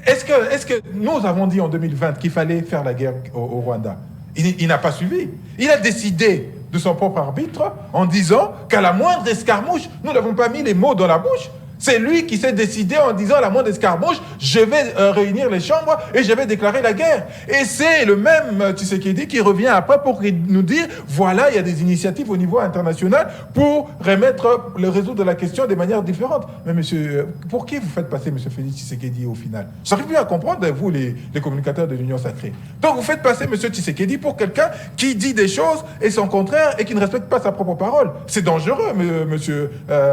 Est-ce que nous avons dit en 2020 qu'il fallait faire la guerre au Rwanda? Il n'a pas suivi. Il a décidé de son propre arbitre en disant qu'à la moindre escarmouche, nous n'avons pas mis les mots dans la bouche. C'est lui qui s'est décidé en disant à la moindre escarmouche, je vais réunir les chambres et je vais déclarer la guerre. Et c'est le même Tshisekedi qui revient après pour nous dire, voilà, il y a des initiatives au niveau international pour résoudre la question de manière différente. Mais monsieur, pour qui vous faites passer monsieur Félix Tshisekedi au final? J'arrive plus à comprendre, vous, les communicateurs de l'Union sacrée. Donc vous faites passer monsieur Tshisekedi pour quelqu'un qui dit des choses et son contraire et qui ne respecte pas sa propre parole. C'est dangereux, monsieur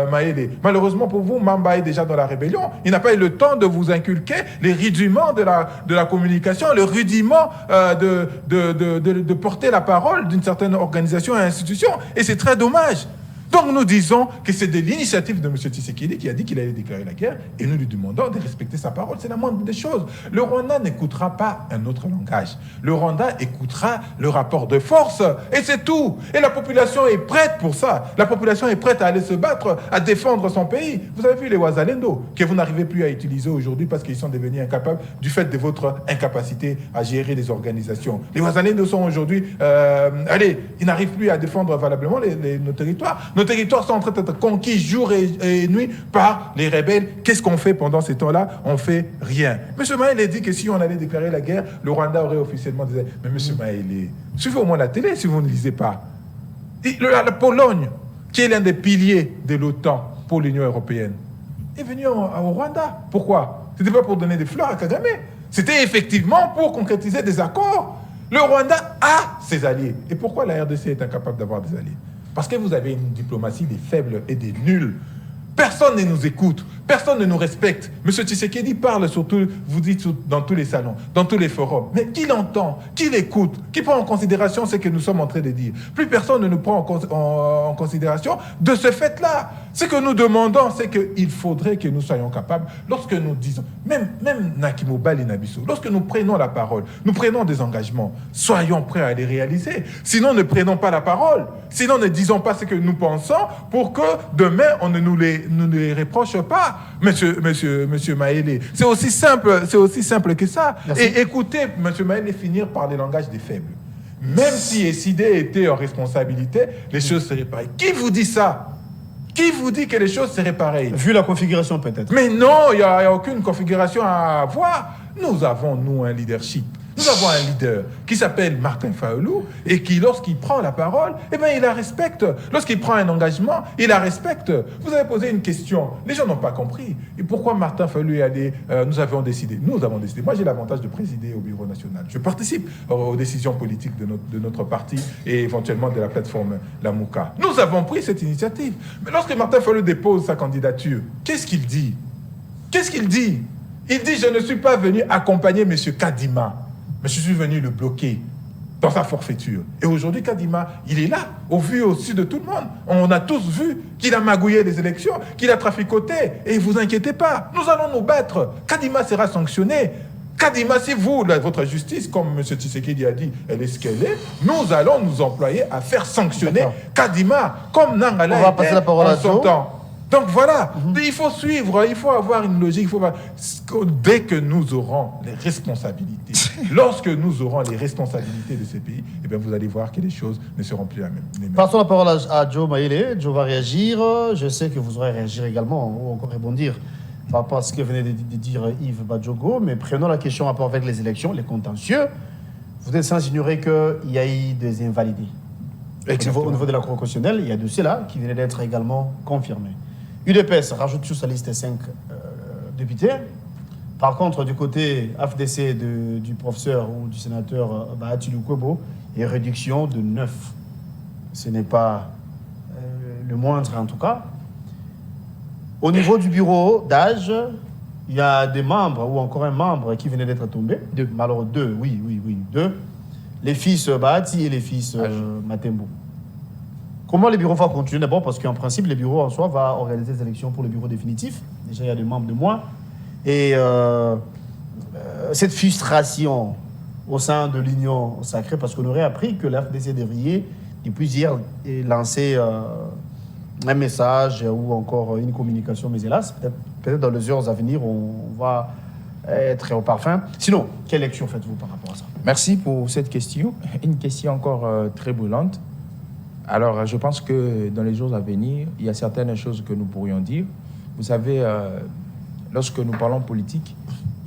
Maëlé. Malheureusement pour vous, Mamba est déjà dans la rébellion. Il n'a pas eu le temps de vous inculquer les rudiments de la communication, le rudiment de porter la parole d'une certaine organisation et institution. Et c'est très dommage. Donc nous disons que c'est de l'initiative de M. Tshisekedi qui a dit qu'il allait déclarer la guerre et nous lui demandons de respecter sa parole. C'est la moindre des choses. Le Rwanda n'écoutera pas un autre langage. Le Rwanda écoutera le rapport de force et c'est tout. Et la population est prête pour ça. La population est prête à aller se battre, à défendre son pays. Vous avez vu les Wazalendo que vous n'arrivez plus à utiliser aujourd'hui parce qu'ils sont devenus incapables du fait de votre incapacité à gérer des organisations. Les Wazalendo sont aujourd'hui... ils n'arrivent plus à défendre valablement nos territoires. Nos territoires sont en train d'être conquis jour et nuit par les rebelles. Qu'est-ce qu'on fait pendant ces temps-là? On fait rien. M. Maëlé dit que si on allait déclarer la guerre, le Rwanda aurait officiellement dit... Mais M. Maëlé, suivez au moins la télé si vous ne lisez pas. La Pologne, qui est l'un des piliers de l'OTAN pour l'Union européenne, est venue au Rwanda. Pourquoi? Ce n'était pas pour donner des fleurs à Kagame. C'était effectivement pour concrétiser des accords. Le Rwanda a ses alliés. Et pourquoi la RDC est incapable d'avoir des alliés? Parce que vous avez une diplomatie des faibles et des nuls. Personne ne nous écoute, personne ne nous respecte. M. Tshisekedi parle surtout, vous dites, dans tous les salons, dans tous les forums. Mais qui l'entend? Qui l'écoute? Qui prend en considération ce que nous sommes en train de dire? Plus personne ne nous prend en considération de ce fait-là. Ce que nous demandons, c'est qu'il faudrait que nous soyons capables, lorsque nous disons, même Nakimo Bali Nabiso, lorsque nous prenons la parole, nous prenons des engagements, soyons prêts à les réaliser. Sinon, ne prenons pas la parole. Sinon, ne disons pas ce que nous pensons pour que demain, on ne nous les reproche pas, monsieur Maëlé. C'est aussi simple que ça. Merci. Et écoutez M. Maëlé finir par les langages des faibles. Même si SID était en responsabilité, les choses seraient pareilles. Qui vous dit ça? Qui vous dit que les choses seraient pareilles? Vu la configuration peut-être. Mais non, il n'y a aucune configuration à avoir. Nous avons, nous, un leadership. Nous avons un leader qui s'appelle Martin Fayulu et qui, lorsqu'il prend la parole, il la respecte. Lorsqu'il prend un engagement, il la respecte. Vous avez posé une question. Les gens n'ont pas compris. Et pourquoi Martin Fayulu est allé... Nous avons décidé. Moi, j'ai l'avantage de présider au Bureau national. Je participe aux décisions politiques de notre parti et éventuellement de la plateforme Lamouka. Nous avons pris cette initiative. Mais lorsque Martin Fayulu dépose sa candidature, qu'est-ce qu'il dit? Il dit, je ne suis pas venu accompagner M. Kadima. Mais je suis venu le bloquer dans sa forfaiture. Et aujourd'hui, Kadima, il est là, au vu au-dessus de tout le monde. On a tous vu qu'il a magouillé les élections, qu'il a traficoté. Et vous inquiétez pas, nous allons nous battre. Kadima sera sanctionné. Kadima, si vous, votre justice, comme M. Tshisekedi a dit, elle est ce qu'elle est, nous allons nous employer à faire sanctionner Kadima, comme Nangala va passer la parole à son temps. Donc voilà, il faut suivre, il faut avoir une logique. Dès que nous aurons les responsabilités, lorsque nous aurons les responsabilités de ces pays, eh bien vous allez voir que les choses ne seront plus les mêmes. Passons la parole à Joe Maïlé. Joe va réagir. Je sais que vous aurez réagir également, ou encore rebondir par rapport à ce que venait de dire Yves Badjogo. Mais prenons la question en rapport avec les élections, les contentieux. Vous êtes sans ignorer qu'il y a eu des invalidés. Au niveau de la Cour constitutionnelle, il y a de ceux-là qui venaient d'être également confirmés. UDPS rajoute sur sa liste 5 députés. Par contre, du côté AFDC du professeur ou du sénateur Bahati Lukwebo, il y a une réduction de 9. Ce n'est pas le moindre en tout cas. Au niveau du bureau d'âge, il y a des membres ou encore un membre qui venait d'être tombé. Alors deux. Les fils Bahati et les fils Matembo. Comment les bureaux vont continuer? D'abord parce qu'en principe, les bureaux en soi vont organiser des élections pour le bureau définitif. Déjà, il y a des membres de moins. Et cette frustration au sein de l'Union sacrée, parce qu'on aurait appris que l'FDC devrait, depuis hier, lancer un message ou encore une communication. Mais hélas, peut-être dans les heures à venir, on va être au parfum. Sinon, quelle lecture faites-vous par rapport à ça? Merci pour cette question. Une question encore très brûlante. Alors, je pense que dans les jours à venir, il y a certaines choses que nous pourrions dire. Vous savez, lorsque nous parlons politique,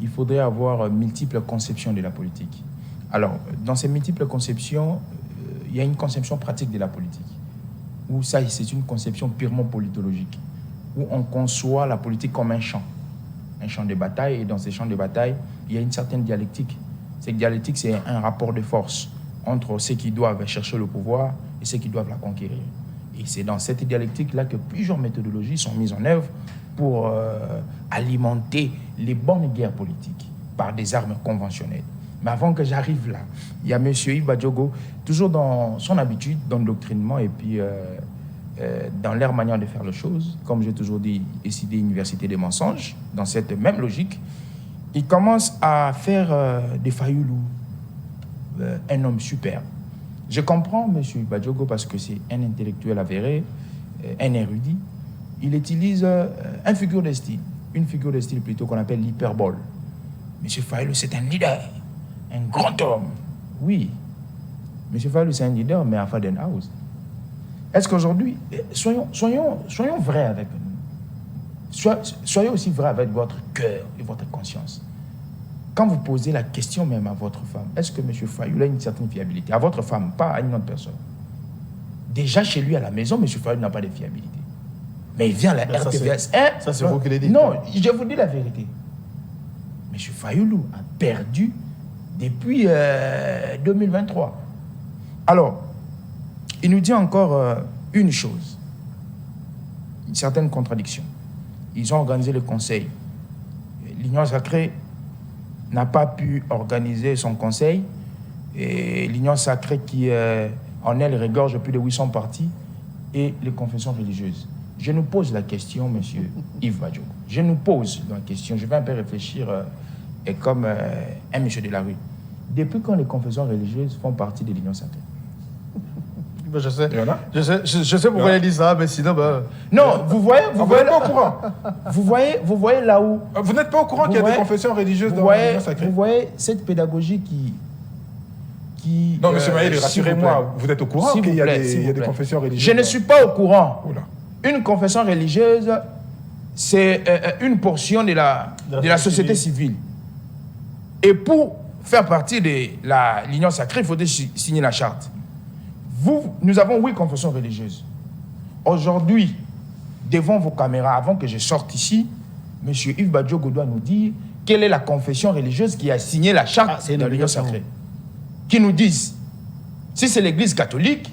il faudrait avoir multiples conceptions de la politique. Alors, dans ces multiples conceptions, il y a une conception pratique de la politique, où ça, c'est une conception purement politologique, où on conçoit la politique comme un champ de bataille, et dans ces champs de bataille, il y a une certaine dialectique. Cette dialectique, c'est un rapport de force entre ceux qui doivent chercher le pouvoir et ceux qui doivent la conquérir. Et c'est dans cette dialectique-là que plusieurs méthodologies sont mises en œuvre pour alimenter les bonnes guerres politiques par des armes conventionnelles. Mais avant que j'arrive là, il y a M. Yves Badjogo, toujours dans son habitude d'endoctrinement et puis dans leur manière de faire les choses, comme j'ai toujours dit, décidé université des mensonges, dans cette même logique, il commence à faire des Fayoulou, un homme super. Je comprends M. Badjogo parce que c'est un intellectuel avéré, un érudit. Il utilise une figure de style plutôt qu'on appelle l'hyperbole. M. Fayoulou, c'est un leader, un grand homme. Oui, M. Fayoulou, c'est un leader, mais à Fadenhouse. Est-ce qu'aujourd'hui, soyons vrais avec nous. Soyez aussi vrais avec votre cœur et votre conscience. Quand vous posez la question même à votre femme, est-ce que M. Fayoulou a une certaine fiabilité? À votre femme, pas à une autre personne. Déjà chez lui à la maison, M. Fayoulou n'a pas de fiabilité. Mais il vient à la RTVS. Ça, c'est vous qui l'avez dit. Non, je vous dis la vérité. M. Fayoulou a perdu depuis 2023. Alors, il nous dit encore une chose, une certaine contradiction. Ils ont organisé le conseil. L'Union sacrée n'a pas pu organiser son conseil. Et l'Union sacrée qui en elle regorge plus de 800 partis et les confessions religieuses. Je nous pose la question, monsieur Yves Badjogo. Je nous pose la question, je vais un peu réfléchir comme un monsieur de la rue. Depuis quand les confessions religieuses font partie de l'Union sacrée? Je sais. Je sais pourquoi il dit ça, mais sinon... Non, vous voyez n'êtes pas au courant. Vous voyez là où... Vous n'êtes pas au courant qu'il y a des confessions religieuses dans l'Union sacrée? Vous voyez cette pédagogie qui non, monsieur Maïlé, rassurez-moi, vous êtes au courant qu'il y a des confessions religieuses? Je ne suis pas au courant. Oula. Une confession religieuse, c'est une portion de la société civile. Et pour faire partie de l'Union sacrée, il faudrait signer la charte. Nous avons 8 confessions religieuses. Aujourd'hui, devant vos caméras, avant que je sorte ici, M. Yves Badjogo doit nous dire quelle est la confession religieuse qui a signé la charte de l'Union sacrée. Qui nous disent si c'est l'Église catholique,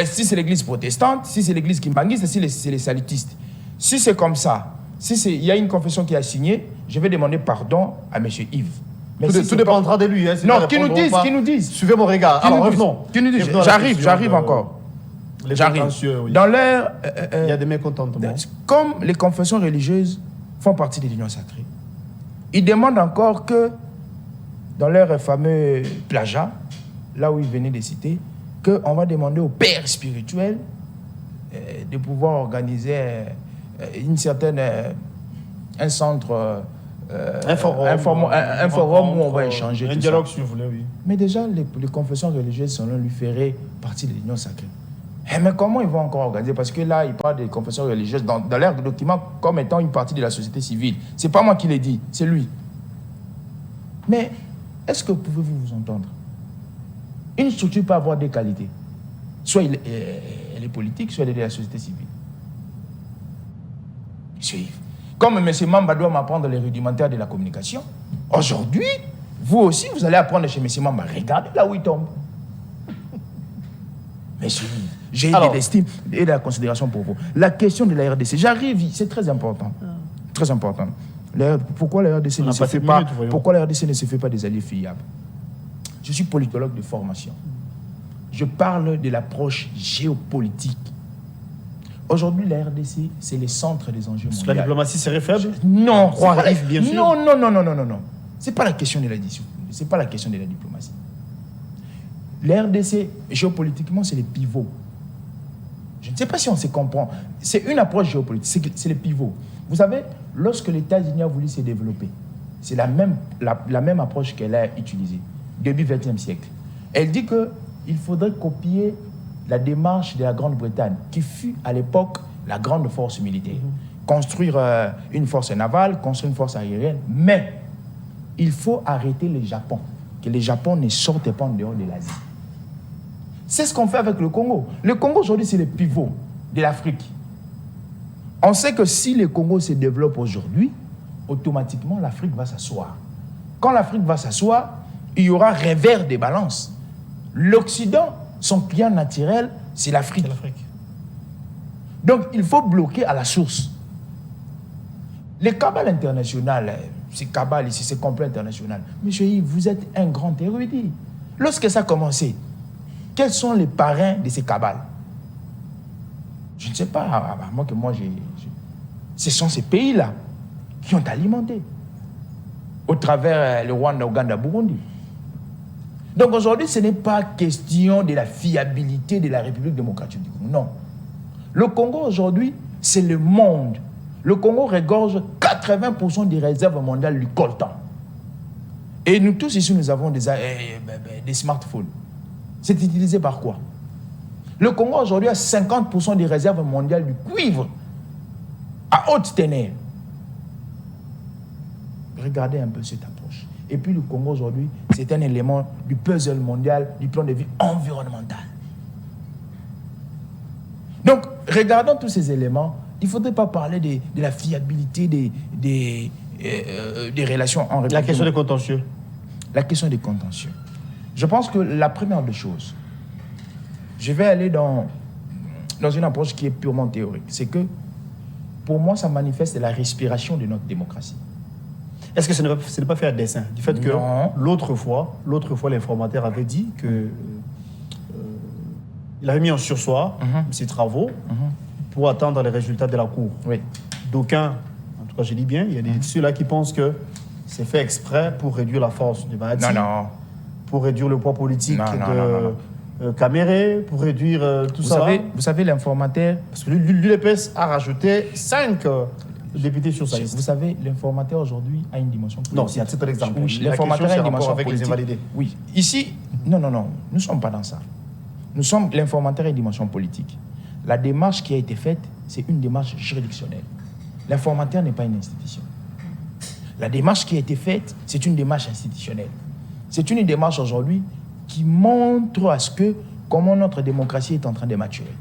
si c'est l'Église protestante, si c'est l'Église kimbanguiste, si c'est les salutistes. Si c'est comme ça, il y a une confession qui a signé, je vais demander pardon à M. Yves. Mais tout dépendra de lui. Hein, non, qu'ils nous disent. Suivez mon regard. Alors, revenons. J'arrive encore. J'arrive. Oui. Dans l'air... il y a des mécontentements. Comme les confessions religieuses font partie de l'union sacrée, ils demandent encore que, dans leur fameux plagiat, là où ils venaient de citer, qu'on va demander aux pères spirituels de pouvoir organiser un centre, un forum où on va échanger. Un dialogue, si vous voulez, oui. Mais déjà, les confessions religieuses, selon lui, feraient partie de l'union sacrée. Mais comment ils vont encore organiser? Parce que là, ils parlent des confessions religieuses dans leurs documents comme étant une partie de la société civile. Ce n'est pas moi qui l'ai dit, c'est lui. Mais est-ce que pouvez-vous vous entendre? Une structure peut avoir deux qualités. Soit elle est politique, soit elle est de la société civile. Monsieur Yves, comme M. Mamba doit m'apprendre les rudimentaires de la communication, aujourd'hui, vous aussi, vous allez apprendre chez M. Mamba. Regardez là où il tombe. Monsieur Yves, j'ai de l'estime et de la considération pour vous. La question de la RDC, j'arrive, c'est très important. Très important. Pourquoi la RDC ne se fait pas, pourquoi la RDC ne se fait pas des alliés fiables? Je suis politologue de formation. Je parle de l'approche géopolitique. Aujourd'hui, la RDC, c'est le centre des enjeux mondiaux. La diplomatie serait faible? Non, bien sûr. Non. C'est pas la question de la diplomatie. C'est pas la question de la diplomatie. La RDC, géopolitiquement, c'est les pivots. Je ne sais pas si on se comprend. C'est une approche géopolitique, c'est les pivots. Vous savez, lorsque les États-Unis ont voulu se développer, c'est la même approche qu'elle a utilisée, début XXe siècle. Elle dit qu'il faudrait copier la démarche de la Grande-Bretagne, qui fut à l'époque la grande force militaire. Construire une force navale, construire une force aérienne, mais il faut arrêter le Japon, que le Japon ne sorte pas en dehors de l'Asie. C'est ce qu'on fait avec le Congo. Le Congo, aujourd'hui, c'est le pivot de l'Afrique. On sait que si le Congo se développe aujourd'hui, automatiquement, l'Afrique va s'asseoir. Quand l'Afrique va s'asseoir, il y aura revers des balances. L'Occident, son client naturel, c'est l'Afrique. Donc, il faut bloquer à la source. Les cabales internationales, c'est cabales ici, c'est complet international. Monsieur Yves, vous êtes un grand érudit. Lorsque ça a commencé, quels sont les parrains de ces cabales? Je ne sais pas, ce sont ces pays-là qui ont alimenté au travers le Rwanda, Ouganda, Burundi. Donc aujourd'hui, ce n'est pas question de la fiabilité de la République démocratique du Congo. Non. Le Congo aujourd'hui, c'est le monde. Le Congo regorge 80% des réserves mondiales du coltan. Et nous tous ici, nous avons des smartphones. C'est utilisé par quoi? Le Congo aujourd'hui a 50% des réserves mondiales du cuivre à haute teneur. Regardez un peu cette approche. Et puis le Congo aujourd'hui, c'est un élément du puzzle mondial du plan de vue environnemental. Donc, regardons tous ces éléments. Il ne faudrait pas parler de la fiabilité des relations en République. La question des contentieux. La question des contentieux. Je pense que la première des choses, je vais aller dans une approche qui est purement théorique. C'est que, pour moi, ça manifeste la respiration de notre démocracie. Est-ce que ce n'est pas fait à dessein? Du fait que l'autre fois, l'informateur avait dit que il avait mis en surseoir ses travaux pour attendre les résultats de la Cour. Oui. D'aucuns, en tout cas je dis bien, il y a ceux-là qui pensent que c'est fait exprès pour réduire la force de Bahati. Non. Pour réduire le poids politique de Caméré, pour réduire tout ça. Vous savez, l'informateur... Parce que l'UDPS a rajouté 5 députés sur sa liste. Vous savez, l'informateur aujourd'hui a une dimension politique. Non, c'est à titre d'exemple. Oui, l'informateur a une dimension avec politique. Les invalidés. Oui. Ici, non, nous ne sommes pas dans ça. L'informateur a une dimension politique. La démarche qui a été faite, c'est une démarche juridictionnelle. L'informateur n'est pas une institution. La démarche qui a été faite, c'est une démarche institutionnelle. C'est une démarche aujourd'hui qui montre à ce que comment notre démocratie est en train de maturer.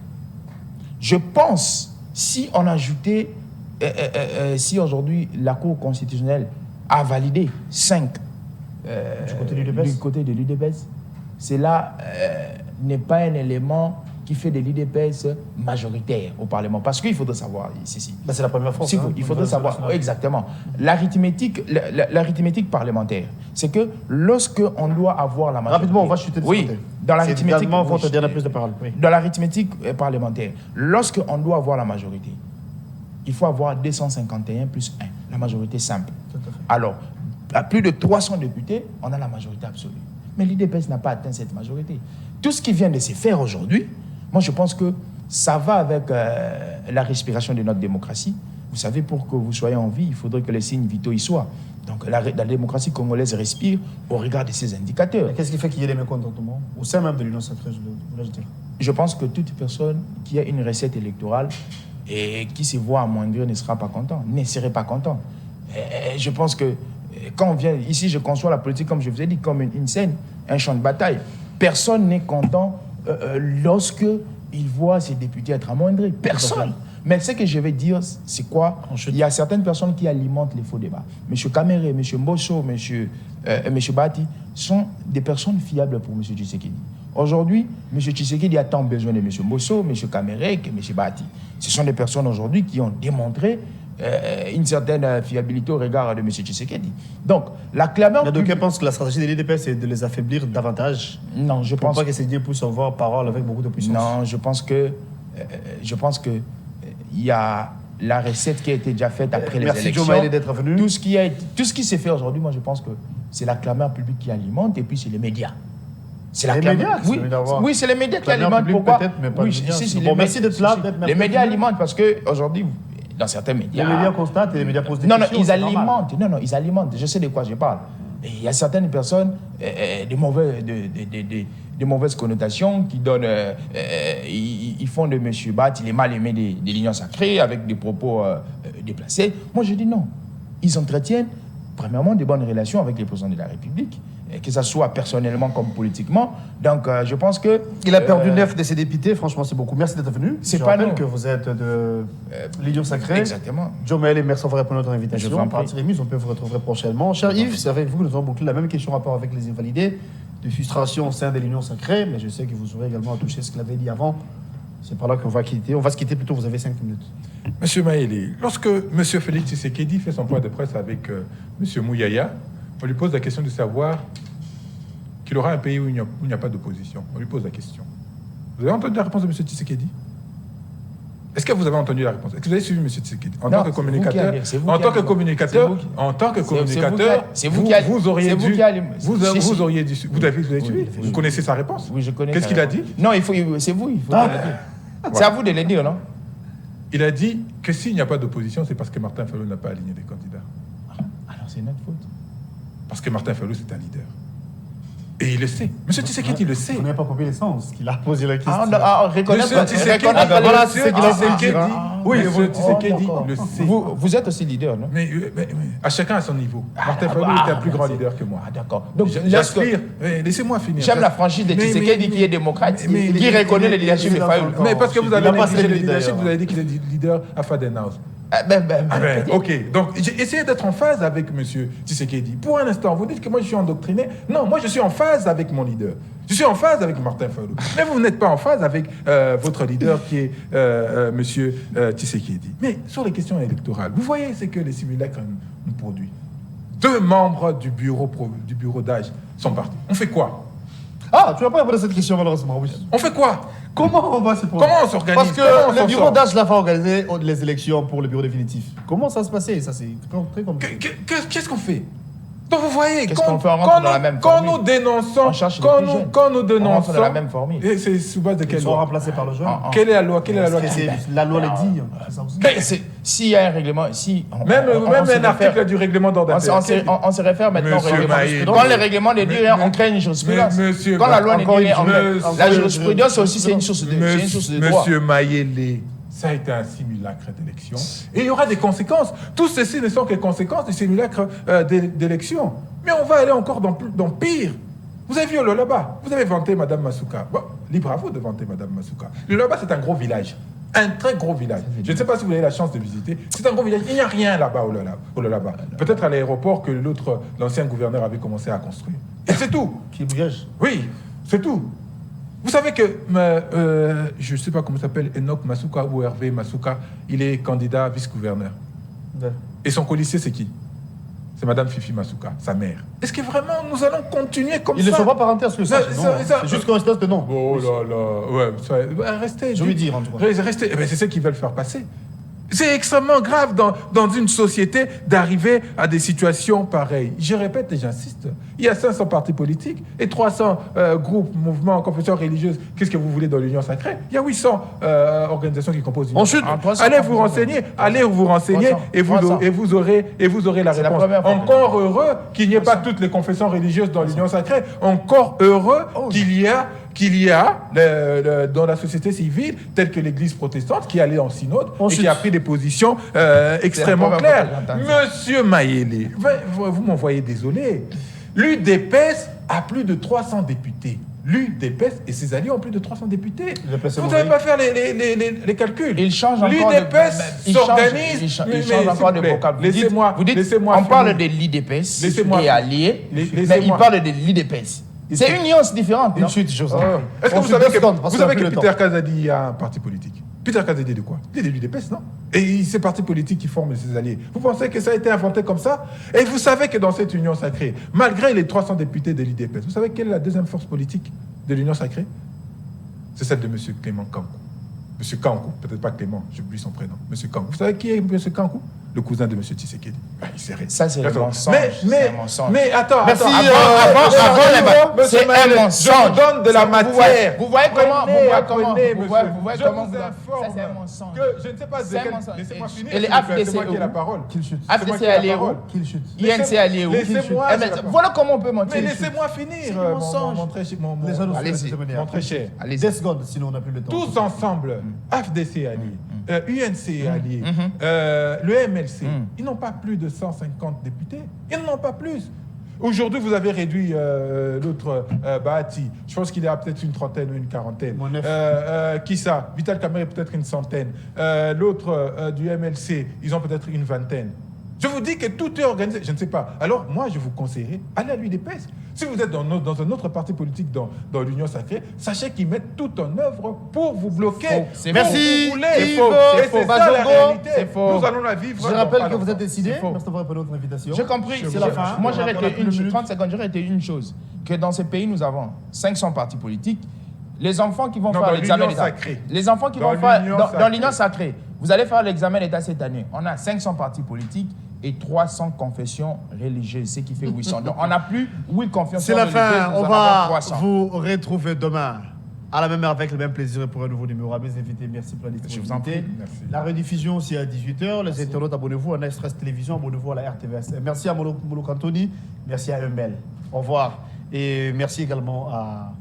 Je pense, si on ajoutait, si aujourd'hui la Cour constitutionnelle a validé 5 du côté de l'UDPS, cela n'est pas un élément qui fait de l'UDPS majoritaire au Parlement. Parce qu'il faudrait savoir ici. Ben c'est la première fois. Il faudrait savoir exactement. L'arithmétique parlementaire, c'est que lorsque on doit avoir la majorité... Rapidement, on va chuter de oui, côté. dans l'arithmétique... C'est votre dernière prise de parole. Oui. Dans l'arithmétique parlementaire, lorsque on doit avoir la majorité, il faut avoir 251 plus 1, la majorité simple. Alors, à plus de 300 députés, on a la majorité absolue. Mais l'UDPS n'a pas atteint cette majorité. Tout ce qui vient de se faire aujourd'hui, moi je pense que ça va avec la respiration de notre démocratie. Vous savez, pour que vous soyez en vie, il faudrait que les signes vitaux y soient. Donc la démocratie congolaise respire au regard de ces indicateurs. Qu'est-ce qui fait qu'il y ait des mécontentements au sein même de l'Union sacrée, je voulais dire? Je pense que toute personne qui a une recette électorale et qui se voit amoindrir ne sera pas content, ne serait pas content. Et je pense que quand on vient ici, je conçois la politique, comme je vous ai dit, comme une scène, un champ de bataille. Personne n'est content lorsque il voit ses députés être amoindris. Personne. Mais ce que je vais dire, c'est quoi? Il y a certaines personnes qui alimentent les faux débats. M. Kamere, M. Mbosso, M. Bati sont des personnes fiables pour M. Tshisekedi. Aujourd'hui, M. Tshisekedi a tant besoin de M. Mbosso, M. Kamere que M. Bati. Ce sont des personnes aujourd'hui qui ont démontré une certaine fiabilité au regard de M. Tshisekedi. Donc, la clameur... Il y a d'aucuns pensent que la stratégie de l'UDPS, c'est de les affaiblir davantage. Non, je pense... Pour pas que ces dieux puissent avoir parole avec beaucoup de puissance. Non, je pense que il y a la recette qui a été déjà faite après les élections. Merci Joe Maïlé d'être venu. Tout ce qui s'est fait aujourd'hui, moi je pense que c'est la clameur publique qui alimente et puis c'est les médias. C'est les médias qui oui, c'est les médias qui alimentent. Pourquoi? Mais pas oui, merci d'être là. Les médias alimentent parce qu'aujourd'hui, dans certains médias... Les médias constatent et les médias posent des questions. Non, ils alimentent. Je sais de quoi je parle. Et il y a certaines personnes, de mauvaises connotations qui donnent... ils font de M. Bat, il est mal aimé de l'Union sacrée avec des propos déplacés. Moi, je dis non. Ils entretiennent, premièrement, de bonnes relations avec les présidents de la République, que ce soit personnellement comme politiquement. Donc, je pense que... Il a perdu 9 de ses députés. Franchement, c'est beaucoup. Merci d'être venu. Je rappelle que vous êtes de l'Union sacrée. Exactement. Joe Maïlé, merci d'avoir répondu à notre invitation. Je vous en prie. On peut vous retrouver prochainement. Cher Yves, c'est avec vous que nous avons bouclé la même question en rapport avec les invalidés, de frustration au sein de l'Union sacrée, mais je sais que vous aurez également touché ce qu'il avait dit avant. C'est par là qu'on va quitter. On va se quitter plutôt, vous avez 5 minutes. Monsieur Maïlé, lorsque M. Félix Tshisekedi fait son point de presse avec M. Mouyaya, on lui pose la question de savoir qu'il aura un pays où il n'y a pas d'opposition. On lui pose la question. Vous avez entendu la réponse de M. Tshisekedi? Est-ce que vous avez entendu la réponse? Est-ce que vous avez suivi M. Tshisekedi en tant que communicateur? En tant que communicateur, vous auriez dû. Vous avez suivi? Vous connaissez sa réponse? Oui, je connais. Qu'est-ce qu'il a dit? Non, c'est vous. Il faut le dire. C'est à vous de le dire, non? Il a dit que s'il n'y a pas d'opposition, c'est parce que Martin Fayulu n'a pas aligné des candidats. Alors c'est notre faute. Parce que Martin Fayulu, c'est un leader. Et il le sait. Monsieur Tshisekedi le sait. Vous n'avez pas compris le sens qu'il a posé la question. Reconnaître voilà, c'est ce qu'il a dit. Oui, monsieur Tshisekedi le sait. Vous êtes aussi leader, non? Mais à chacun à son niveau. Martin Fayulu était un plus grand leader que moi. D'accord. Donc j'aspire. Laissez-moi finir. J'aime la franchise de Tshisekedi qui est démocrate, qui reconnaît le leadership de Fayulu. Mais parce que vous avez négligé le leadership, vous avez dit qu'il est leader à Fadenhouse. Ok, donc j'ai essayé d'être en phase avec M. Tshisekedi. Pour un instant, vous dites que moi je suis endoctriné. Non, moi je suis en phase avec mon leader. Je suis en phase avec Martin Fayulu. Mais vous n'êtes pas en phase avec votre leader qui est M. Tshisekedi. Mais sur les questions électorales, vous voyez ce que les simulacres nous produisent. 2 membres du bureau d'âge sont partis. On fait quoi? Ah, tu n'as pas répondu à cette question malheureusement, oui. On fait quoi? Comment on va se Comment on s'organise? Parce que le bureau d'âge va organiser les élections pour le bureau définitif. Comment ça se passait? Ça, c'est très compliqué. Qu'est-ce qu'on fait? Donc vous voyez, quand nous dénonçons, quand nous dénonçons, dans la même formule. C'est sous base de quelle loi? Ils sont remplacés par le jeune. Quelle est la loi? La loi le dit. S'il y a un règlement, même un article du règlement d'ordre intérieur. On se réfère maintenant au règlement. Quand le règlement ne dit rien, on crée une jurisprudence. Quand la loi ne dit rien, la jurisprudence aussi c'est une source de droit. Monsieur Mayele, ça a été un simulacre d'élection. Et il y aura des conséquences. Tout ceci ne sont que conséquences du simulacre d'élection. Mais on va aller encore dans pire. Vous avez vu le Lolaba. Vous avez vanté Mme Masuka. Bon, libre à vous de vanter Mme Masuka. Le Lolaba, c'est un gros village. Un très gros village. Je ne sais pas si vous avez la chance de visiter. C'est un gros village. Il n'y a rien là-bas au Lolaba. Peut-être à l'aéroport que l'ancien gouverneur avait commencé à construire. Et c'est tout. Qui bouge? Oui, c'est tout. Vous savez que, je ne sais pas comment s'appelle, Enoch Masuka ou Hervé Masuka, il est candidat vice-gouverneur. Ouais. Et son colissier, c'est qui? c'est Madame Fifi Masuka, sa mère. Est-ce que vraiment nous allons continuer comme ça? Ils ne sont pas parentés à ce que ça. C'est juste coïncidence de nom. Oh là là, ouais, restez. Je veux dire en tout cas. Restez. Eh bien, c'est ce qu'ils veulent faire passer. C'est extrêmement grave dans une société d'arriver à des situations pareilles. Je répète et j'insiste, il y a 500 partis politiques et 300 groupes, mouvements, confessions religieuses. Qu'est-ce que vous voulez dans l'Union sacrée? Il y a 800 organisations qui composent l'Union sacrée. Allez vous renseigner et vous aurez la réponse. Encore heureux qu'il n'y ait pas toutes les confessions religieuses dans l'Union sacrée. Encore heureux qu'il y a dans la société civile, telle que l'Église protestante, qui allait en synode et qui a pris des positions extrêmement claires. Monsieur Mayele, vous m'envoyez désolé. L'UDPS a plus de 300 députés. L'UDPS et ses alliés ont plus de 300 députés. Vous n'avez pas faire les calculs. Il change encore l'UDPS s'organise. Il change encore de vocabulaire. Vous dites, on parle de l'UDPS et alliés, mais il parle de l'UDPS. C'est une nuance différente. Une chute, Joseph. Est-ce que vous savez que Peter Kazadi a un parti politique? Peter Kazadi de quoi? Il est de l'UDPS, non? Et ces partis politiques qui forment ses alliés. Vous pensez que ça a été inventé comme ça? Et vous savez que dans cette union sacrée, malgré les 300 députés de l'UDPS, vous savez quelle est la deuxième force politique de l'union sacrée? C'est celle de M. Clément Kankou. M. Kankou, peut-être pas Clément, j'oublie son prénom. M. Kankou. Vous savez qui est M. Kankou? Le cousin de M. Tshisekedi. Ça, c'est un mensonge. Mais attends, c'est un mensonge. Je vous donne de la matière. Vous voyez comment ça, c'est un mensonge. Je ne sais pas laissez-moi finir. Et les AFDC, c'est moi qui ai la parole. AFDC allé où? INC allé où? Voilà comment on peut mentir. Mais laissez-moi finir, mon très cher. Allez, 10 secondes, sinon on n'a plus le temps. Tous ensemble, AFDC allié, UNC allié, le MLC, ils n'ont pas plus de 150 députés. Ils n'en ont pas plus. Aujourd'hui, vous avez réduit l'autre Bahati. Je pense qu'il y a peut-être une trentaine ou une quarantaine. Qui ça? Vital Kamerhe, peut-être une centaine. L'autre du MLC, ils ont peut-être une vingtaine. Je vous dis que tout est organisé. Je ne sais pas. Alors, moi, je vous conseillerais, allez à l'UDPS. Si vous êtes dans un autre parti politique dans l'Union sacrée, sachez qu'ils mettent tout en œuvre pour vous bloquer. Merci. C'est faux. C'est ça la réalité. Nous allons la vivre. Je rappelle que vous êtes décidé. Merci d'avoir répondu à notre invitation. J'ai compris. C'est la fin. Moi, j'aurais été 30 secondes. J'aurais été une chose. Que dans ces pays, nous avons 500 partis politiques. Les enfants qui vont faire l'examen d'État. Les enfants qui vont faire dans l'Union sacrée. Vous allez faire l'examen d'État cette année. On a 500 partis politiques et 300 confessions religieuses, ce qui fait 800. Donc, on n'a plus 8 confessions religieuses. C'est la fin. On va vous retrouver demain à la même heure avec le même plaisir pour un nouveau numéro. À mes invités, merci pour la disponibilité. Je vous en prie. La rediffusion aussi à 18h. Les internautes, abonnez-vous à Nice Télévision, abonnez-vous à la RTVS. Merci à Molo Cantoni, merci à Humbel. Au revoir. Et merci également à